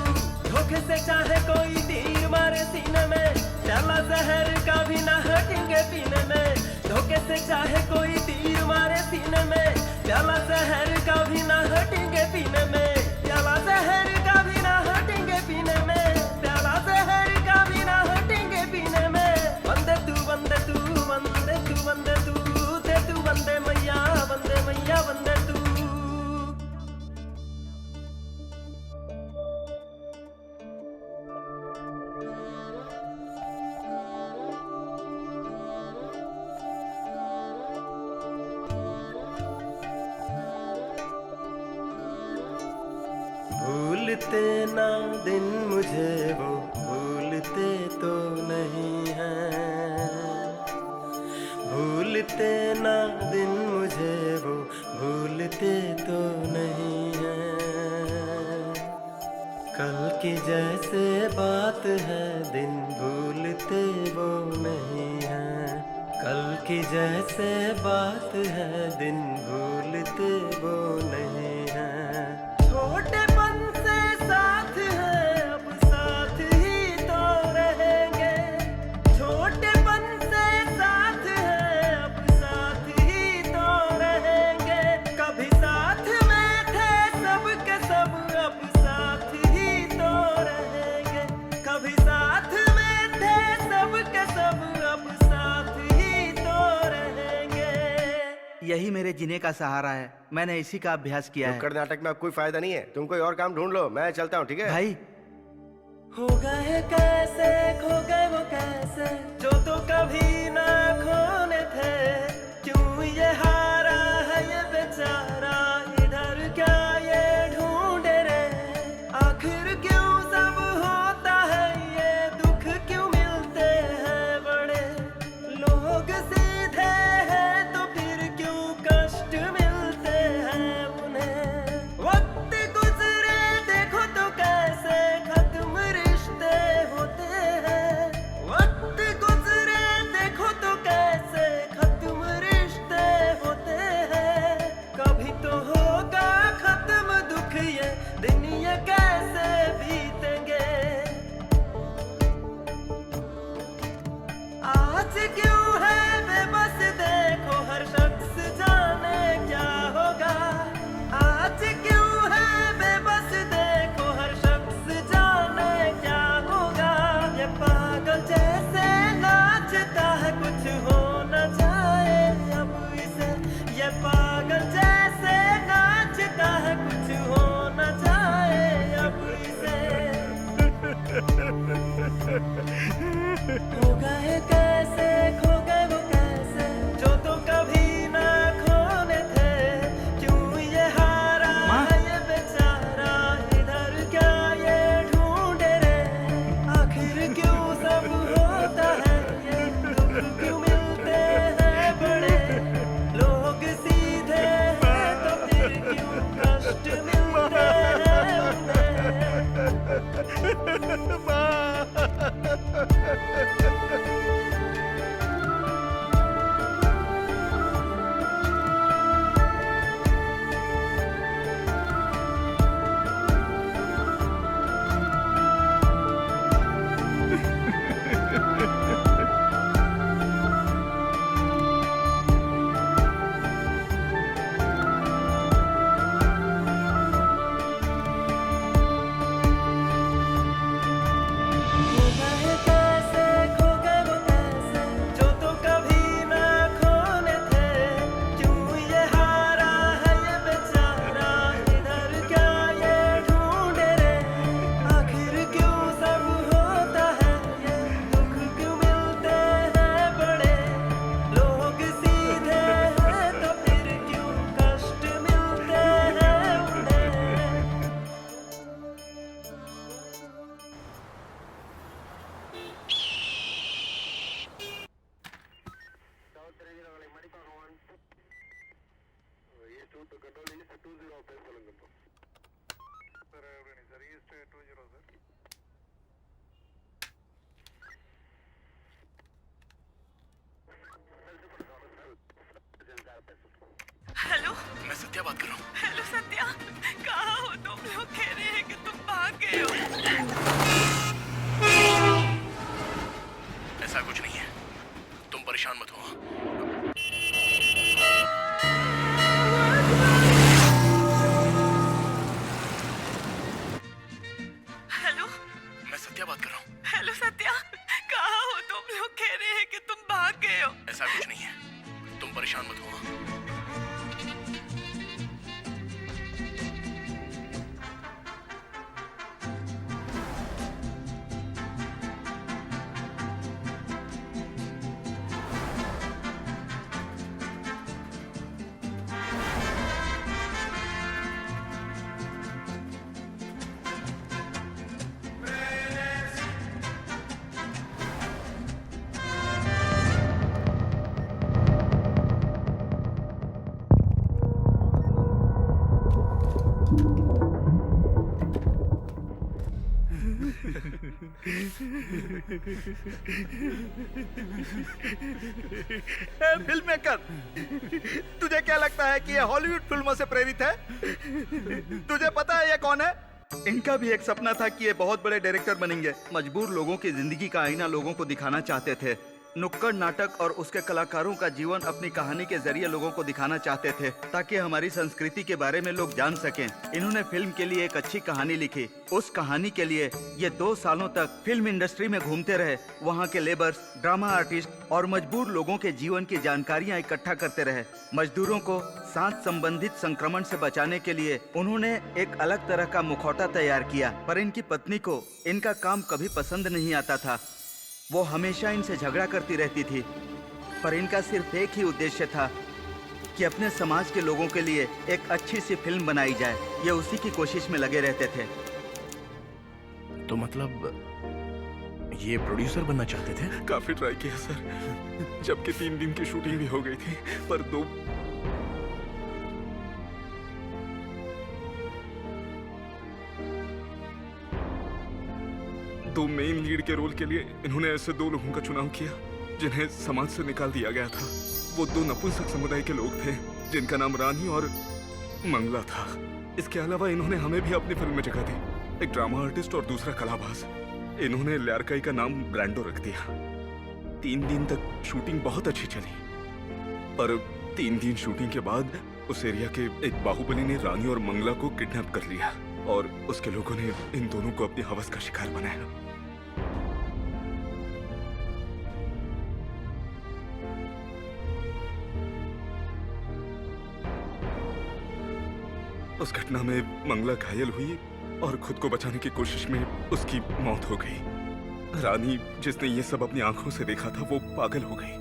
धोखे से चाहे कोई तीर मारे सीने में, प्याला जहर का भी ना हटेंगे पीने में। धोखे से चाहे कोई तीर मारे सीने में, प्याला जहर का भी ना हटेंगे पीने में। प्याला जहर का भी ना हटेंगे पीने में, प्याला जहर का भी ना हटेंगे पीने में। वंदे तू वंदे तू वंदे तू वंदे तू दे तू वंदे मैया वंदे मैया वंदे तू। भूलते ना दिन मुझे वो भूलते तो नहीं हैं। भूलते ना दिन मुझे वो भूलते तो नहीं हैं। कल की जैसे बात है दिन भूलते वो नहीं हैं। कल की जैसे बात है दिन भूलते वो नहीं हैं। छोटेपन से साथ है अब साथ ही तो रहेंगे। छोटेपन से साथ है अब साथ ही तो रहेंगे। कभी साथ में थे सब के सब अब साथ ही तो रहेंगे। कभी साथ में थे सब के सब अब साथ ही तो रहेंगे। यही मेरे जीने का सहारा है, मैंने इसी का अभ्यास किया है। नुक्कड़ नाटक में अब कोई फायदा नहीं है, तुम कोई और काम ढूंढ लो, मैं चलता हूँ, ठीक है भाई? हो गए कैसे खो गए वो कैसे जो तो कभी ना खोने थे। क्यों ये हारा है ये बेचारा, इधर क्या ये ढूंढे रे। आखिर क्यों सब होता है ये, दुख क्यों मिलते हैं बड़े। लोग सीधे हैं तो फिर क्यों कष्ट मिलते हैं उन्हें। वक्त गुजरे देखो तो कैसे खत्म रिश्ते होते हैं। वक्त गुजरे देखो तो कैसे खत्म रिश्ते होते हैं। कभी तो होगा खत्म दुख ये दिन, ये कैसे बीतेंगे। आज क्यों है बेबस देखो हर शख्स जाने क्या होगा। आज क्यों है बेबस देखो हर शख्स जाने क्या होगा। ये पागल जैसे नाचता है कुछ हो न जाए अब इसे। ये पागल जैसे नाचता है कुछ हो न जाए अब इसे। हो गए कैसे खो गए वो कैसे जो तो कभी ना खोने थे। क्यों ये हारा है ये बेचारा, इधर क्या ये ढूंढे रे। आखिर क्यों सब होता है ये, दुख क्यों मिलते हैं बड़े। लोग सीधे हैं तो फिर क्यों कष्ट मिलते हैं उन्हें। हो गए सत्या बात कर रहा हूँ। हेलो सत्या, कहाँ हो तुम? लोग कह रहे हैं कि तुम भाग गए हो। ऐसा कुछ नहीं है, तुम परेशान मत हो। हेलो, मैं सत्या बात कर रहा हूँ। हेलो सत्या, कहाँ हो तुम? लोग कह रहे हैं कि तुम भाग गए हो। ऐसा कुछ नहीं है, तुम परेशान मत हो। फिल्म मेकर, तुझे क्या लगता है कि ये हॉलीवुड फिल्मों से प्रेरित है? तुझे पता है ये कौन है? इनका भी एक सपना था कि ये बहुत बड़े डायरेक्टर बनेंगे। मजबूर लोगों की जिंदगी का आईना लोगों को दिखाना चाहते थे। नुक्कड़ नाटक और उसके कलाकारों का जीवन अपनी कहानी के जरिए लोगों को दिखाना चाहते थे, ताकि हमारी संस्कृति के बारे में लोग जान सकें। इन्होंने फिल्म के लिए एक अच्छी कहानी लिखी। उस कहानी के लिए ये 2 सालों तक फिल्म इंडस्ट्री में घूमते रहे। वहाँ के लेबर्स, ड्रामा आर्टिस्ट और मजबूर लोगों के जीवन की जानकारियाँ इकट्ठा करते रहे। मजदूरों को सांस संबंधित संक्रमण से बचाने के लिए उन्होंने एक अलग तरह का मुखौटा तैयार किया, पर इनकी पत्नी को इनका काम कभी पसंद नहीं आता था। वो हमेशा इनसे झगड़ा करती रहती थी, पर इनका सिर्फ एक ही उद्देश्य था कि अपने समाज के लोगों के लिए एक अच्छी सी फिल्म बनाई जाए। ये उसी की कोशिश में लगे रहते थे। तो मतलब ये प्रोड्यूसर बनना चाहते थे? काफी ट्राई किया सर, जबकि 3 दिन की शूटिंग भी हो गई थी, पर दो मेन लीड के रोल के लिए इन्होंने ऐसे 2 लोगों का चुनाव किया जिन्हें समाज से निकाल दिया गया था। वो 2 नपुंसक समुदाय के लोग थे जिनका नाम रानी और मंगला था। इसके अलावा इन्होंने हमें भी अपनी फिल्म में जगह दी, एक ड्रामा आर्टिस्ट और दूसरा कलाबाज। इन्होंने ल्यारकाई का नाम ब्रांडो रख दिया। 3 दिन तक शूटिंग बहुत अच्छी चली, पर 3 दिन शूटिंग के बाद उस एरिया के एक बाहुबली ने रानी और मंगला को किडनैप कर लिया और उसके लोगों ने इन दोनों को अपनी हवस का शिकार बनाया। उस घटना में मंगला घायल हुई और खुद को बचाने की कोशिश में उसकी मौत हो गई। रानी, जिसने ये सब अपनी आंखों से देखा था, वो पागल हो गई।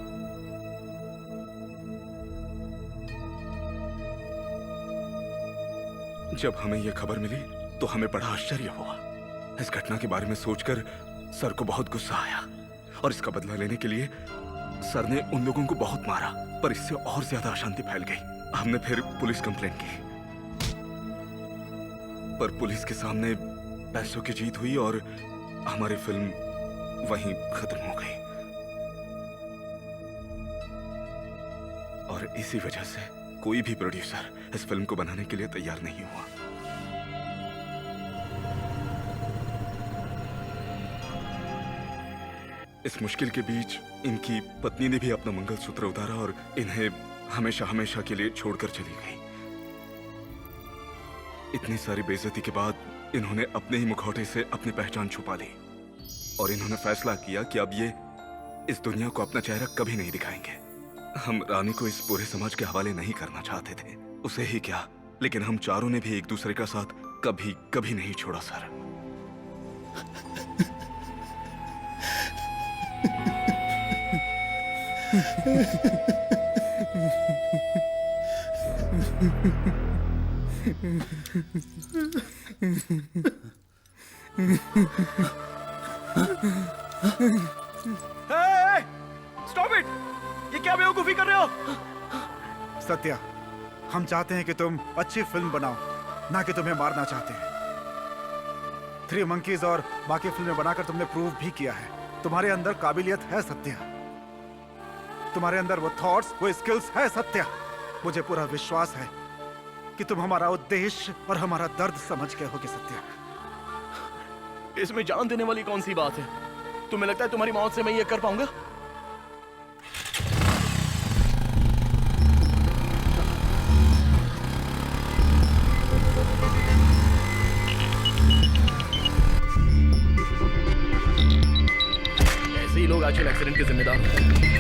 जब हमें यह खबर मिली तो हमें बड़ा आश्चर्य हुआ। इस घटना के बारे में सोचकर सर को बहुत गुस्सा आया और इसका बदला लेने के लिए सर ने उन लोगों को बहुत मारा, पर इससे और ज्यादा अशांति फैल गई। हमने फिर पुलिस कंप्लेंट की, पर पुलिस के सामने पैसों की जीत हुई और हमारी फिल्म वहीं खत्म हो गई। और इसी वजह से कोई भी प्रोड्यूसर इस फिल्म को बनाने के लिए तैयार नहीं हुआ। इस मुश्किल के बीच इनकी पत्नी ने भी अपना मंगलसूत्र उतारा और इन्हें हमेशा हमेशा के लिए छोड़कर चली गई। इतनी सारी बेइज्जती के बाद इन्होंने अपने ही मुखौटे से अपनी पहचान छुपा ली और इन्होंने फैसला किया कि अब ये इस दुनिया को अपना चेहरा कभी नहीं दिखाएंगे। हम रानी को इस पूरे समाज के हवाले नहीं करना चाहते थे, उसे ही क्या, लेकिन हम चारों ने भी एक दूसरे का साथ कभी कभी नहीं छोड़ा सर। Stop it! ये क्या बेवकूफी कर रहे हो? सत्या, हम चाहते हैं कि तुम अच्छी फिल्म बनाओ, ना कि तुम्हें मारना चाहते हैं। 3 मंकीज और बाकी फिल्में बनाकर तुमने प्रूव भी किया है तुम्हारे अंदर काबिलियत है सत्या। तुम्हारे अंदर वो थॉट्स, वो स्किल्स है सत्या। मुझे पूरा विश्वास है कि तुम हमारा उद्देश्य और हमारा दर्द समझ गए होगे सत्या। इसमें जान देने वाली कौन सी बात है? तुम्हें लगता है तुम्हारी मौत से मैं ये कर पाऊंगा? ऐसे ही लोग आजकल एक्सीडेंट के जिम्मेदार होते हैं।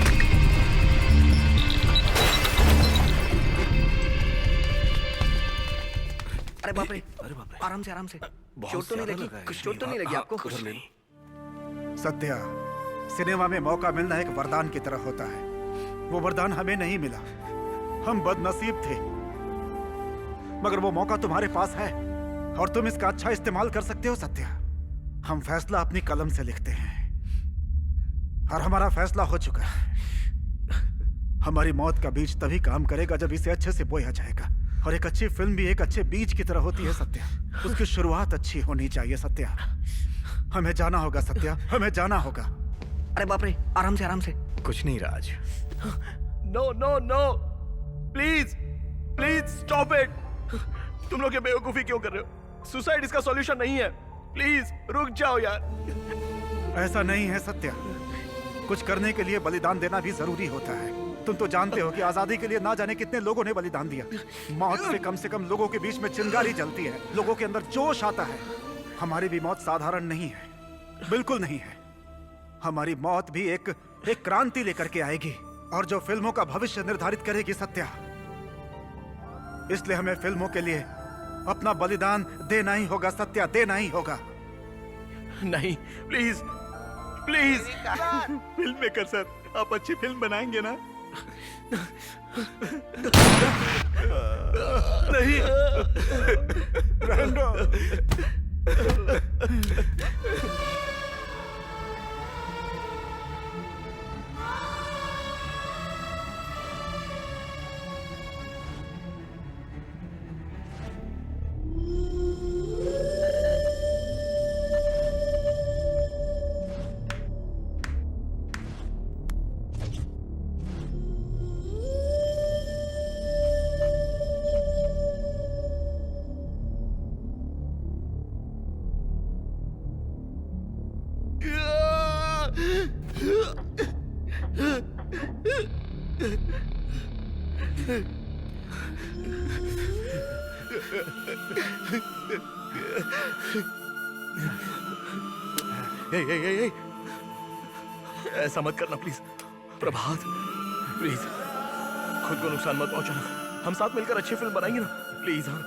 अरे बाप रे, आराम से आराम से। चोट तो नहीं लगी? कुछ चोट तो नहीं लगी आपको? कुछ नहीं। सत्या, सिनेमा में मौका मिलना एक वरदान की तरह होता है। वो वरदान हमें नहीं मिला, हम बदनसीब थे। मगर वो मौका तुम्हारे पास है और तुम इसका अच्छा इस्तेमाल कर सकते हो सत्या। हम फैसला अपनी कलम से लिखते हैं और हमारा फैसला हो चुका है। हमारी मौत का बीज तभी काम करेगा जब इसे अच्छे से बोया जाएगा। और एक अच्छी फिल्म भी एक अच्छे बीज की तरह होती है सत्या। उसकी शुरुआत अच्छी होनी चाहिए सत्या। हमें जाना होगा सत्या, हमें जाना होगा। अरे बाप रे, आराम से आराम से। कुछ नहीं Raj. No no no, please please stop it. तुम लोग ये बेवकूफी क्यों कर रहे हो? सुसाइड इसका सॉल्यूशन नहीं है। प्लीज रुक जाओ यार। ऐसा नहीं है सत्या, कुछ करने के लिए बलिदान देना भी जरूरी होता है। तुम तो जानते हो कि आजादी के लिए ना जाने कितने लोगों ने बलिदान दिया। मौत से कम लोगों के बीच में चिंगारी जलती है, लोगों के अंदर जोश आता है। हमारी भी मौत साधारण नहीं है, बिल्कुल नहीं है। हमारी मौत भी एक क्रांति लेकर के आएगी और जो फिल्मों का भविष्य निर्धारित करेगी सत्या। इसलिए हमें फिल्मों के लिए अपना बलिदान देना ही होगा सत्या, देना ही होगा। नहीं please please. Film maker sir, आप अच्छी फिल्म बनाएंगे ना? नहीं ब्रांडो। ऐसा मत करना प्लीज। प्रभात प्लीज, खुद को नुकसान मत पहुंचाना। हम साथ मिलकर अच्छी फिल्म बनाएंगे ना, प्लीज। हाँ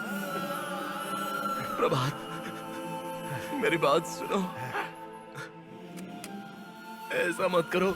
प्रभात, मेरी बात सुनो। ऐसा मत करो।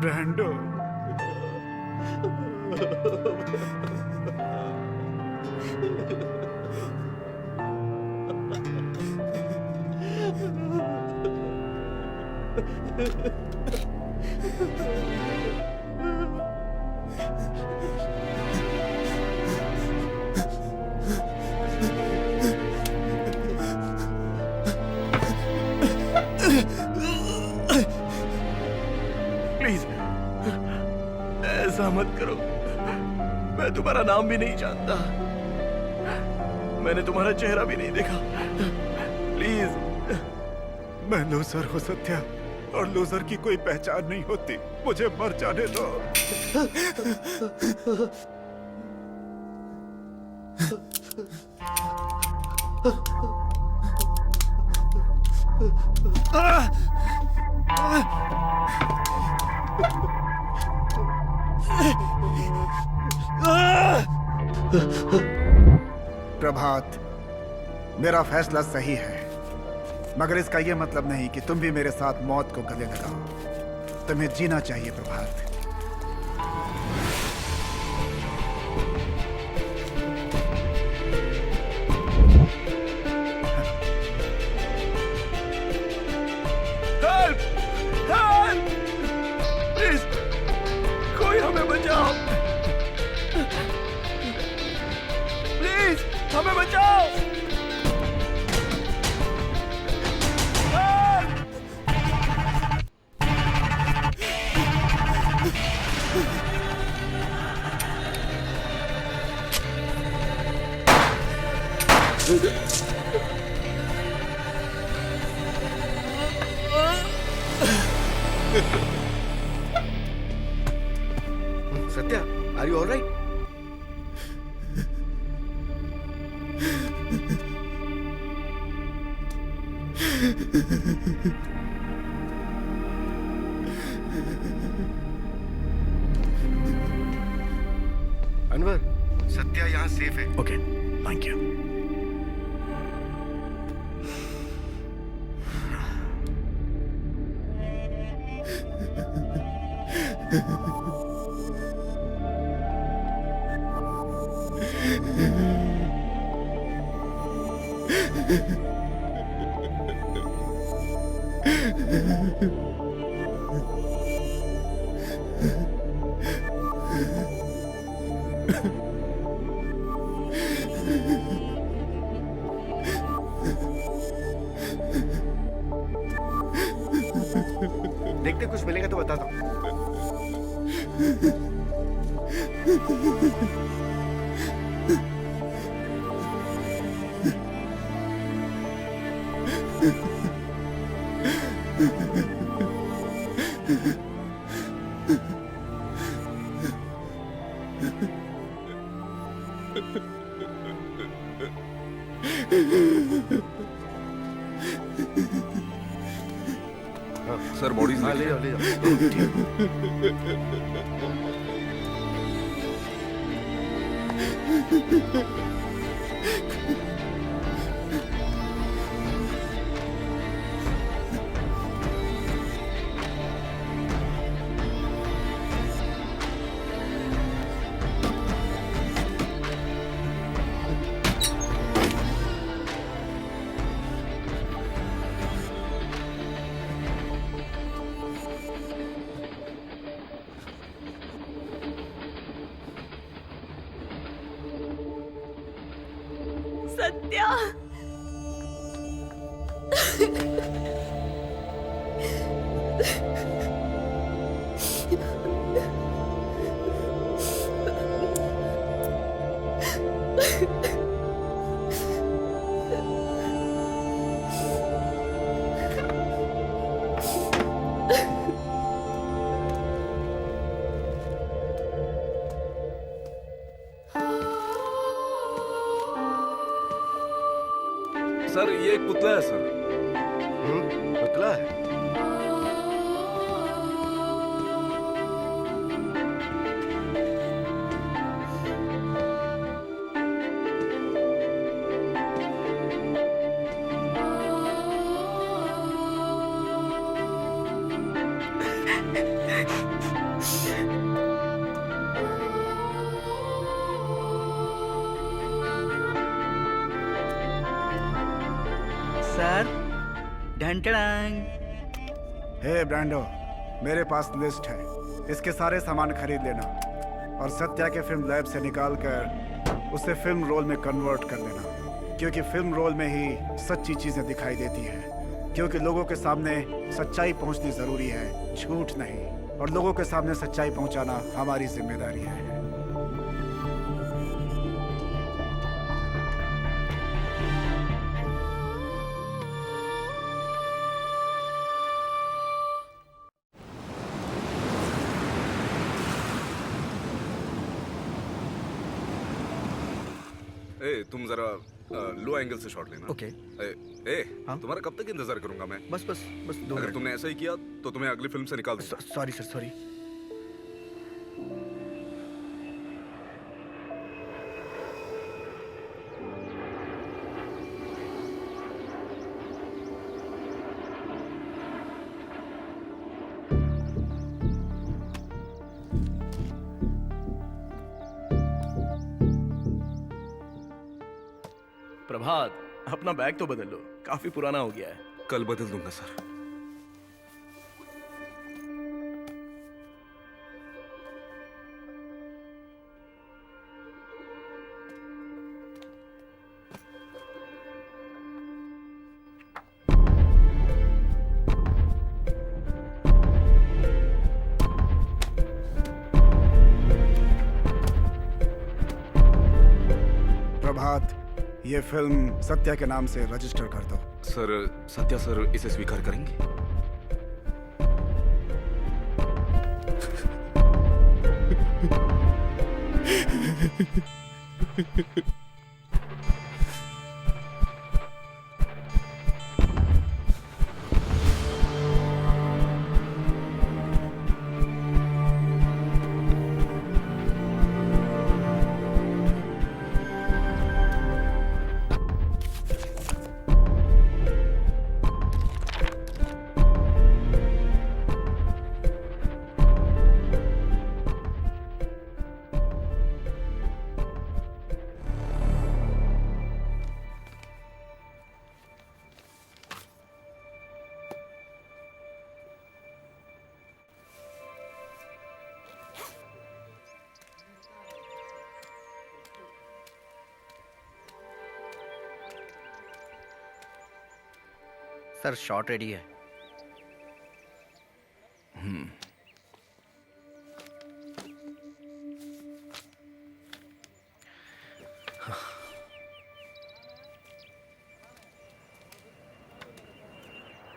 ब्रांडो, प्लीज ऐसा मत करो। मैं मैं तुम्हारा नाम भी नहीं जानता, मैंने तुम्हारा चेहरा भी नहीं देखा। प्लीज। मैं लूजर हूँ सत्या, और लूजर की कोई पहचान नहीं होती। मुझे मर जाने दो। प्रभात, मेरा फैसला सही है, मगर इसका यह मतलब नहीं कि तुम भी मेरे साथ मौत को गले लगाओ। तुम्हें जीना चाहिए प्रभात। हेल्प! हेल्प! प्लीज, कोई हमें बचाओ। प्लीज, हमें बचाओ। Satya, are you alright? Anwar, Satya यहाँ सेफ है। Okay, thank you. देखते कुछ मिलेगा तो बता दो। सर बॉडीज हाँ, ले जाओ, ले जाओ। सत्या। सर ये एक पुतला है सर। पुतला है? सर, ढंटड़ांग। हे ब्रांडो, मेरे पास लिस्ट है, इसके सारे सामान खरीद लेना और सत्या के फिल्म लैब से निकाल कर उसे फिल्म रोल में कन्वर्ट कर देना, क्योंकि फिल्म रोल में ही सच्ची चीजें दिखाई देती हैं। क्योंकि लोगों के सामने सच्चाई पहुंचनी जरूरी है, झूठ नहीं, और लोगों के सामने सच्चाई पहुंचाना हमारी जिम्मेदारी है। ए तुम जरा लो एंगल से शॉट लेना। ओके। तुम्हारा कब तक इंतजार करूंगा मैं? बस बस बस 2 अगर मिनट। तुमने ऐसा ही किया तो तुम्हें अगली फिल्म से निकाल दूंगा। Sorry sir, sorry. प्रभात, अपना बैग तो बदल लो, काफी पुराना हो गया है। कल बदल दूंगा सर। प्रभात, ये फिल्म सत्या के नाम से रजिस्टर कर दो। सर, सत्या सर इसे स्वीकार करेंगे? सर शॉट रेडी है।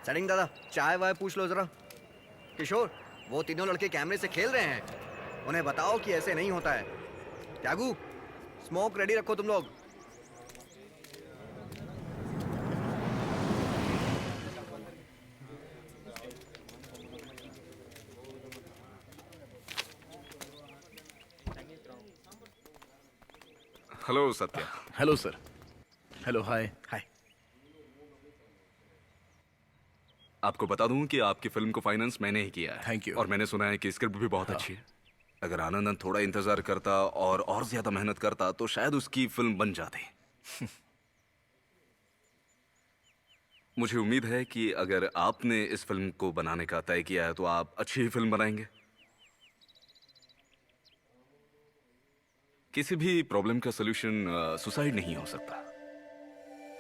सेटिंग दादा, चाय वाय पूछ लो जरा। किशोर, वो तीनों लड़के कैमरे से खेल रहे हैं, उन्हें बताओ कि ऐसे नहीं होता है। त्यागू, स्मोक रेडी रखो तुम लोग। Hello Satya. Hello sir. Hello, hi. Hi. आपको बता दूं कि आपकी फिल्म को फाइनेंस मैंने ही किया है। Thank you. और मैंने सुना है कि स्क्रिप्ट भी बहुत अच्छी है। अगर आनंदन थोड़ा इंतजार करता और ज्यादा मेहनत करता तो शायद उसकी फिल्म बन जाती। मुझे उम्मीद है कि अगर आपने इस फिल्म को बनाने का तय किया है तो आप अच्छी ही फिल्म बनाएंगे। किसी भी प्रॉब्लम का सॉल्यूशन सुसाइड नहीं हो सकता।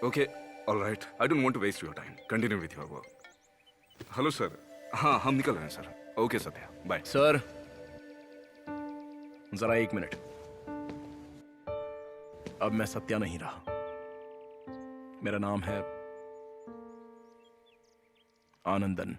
Okay, alright, I don't want to waste your time. Continue with your work. Hello sir. हाँ, हम निकल रहे हैं sir. Okay Satya, bye. Sir, जरा 1 मिनट। अब मैं सत्या नहीं रहा। मेरा नाम है आनंदन।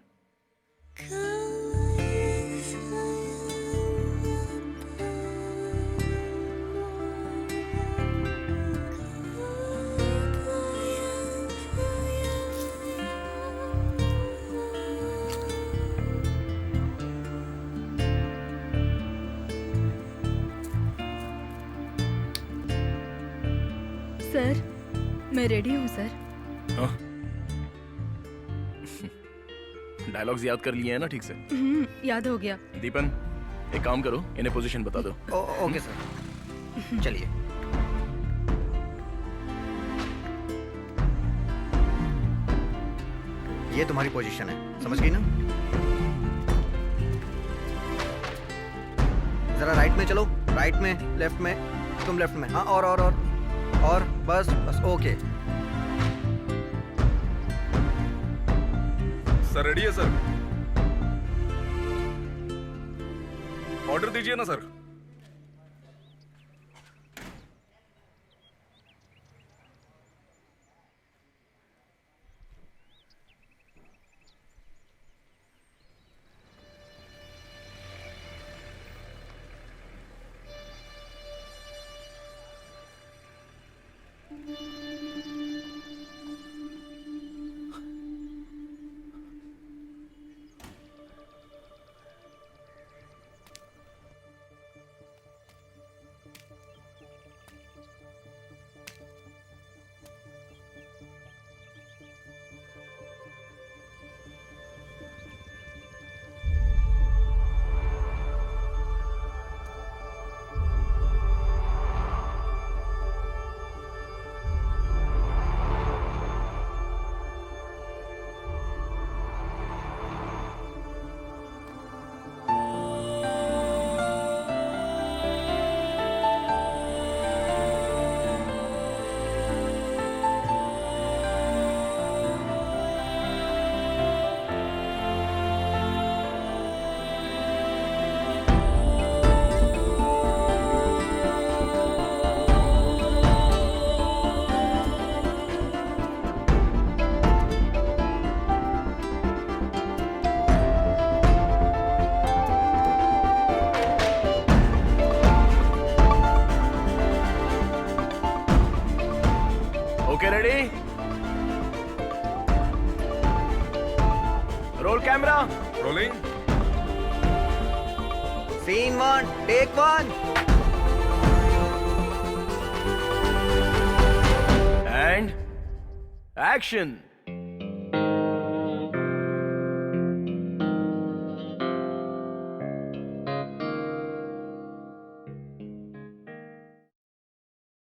सर, मैं रेडी हूँ सर। हाँ? डायलॉग्स याद कर लिए हैं ना ठीक से? याद हो गया। दीपन, एक काम करो, इन्हें पोजीशन बता दो। ओके सर, चलिए। ये तुम्हारी पोजीशन है, समझ गई ना? जरा राइट में चलो, राइट में, लेफ्ट में, तुम लेफ्ट में। हाँ, और बस बस, ओके। सर रेडी है सर? ऑर्डर दीजिए ना sir. Okay ready, roll camera, rolling. Scene 1 take 1। And action.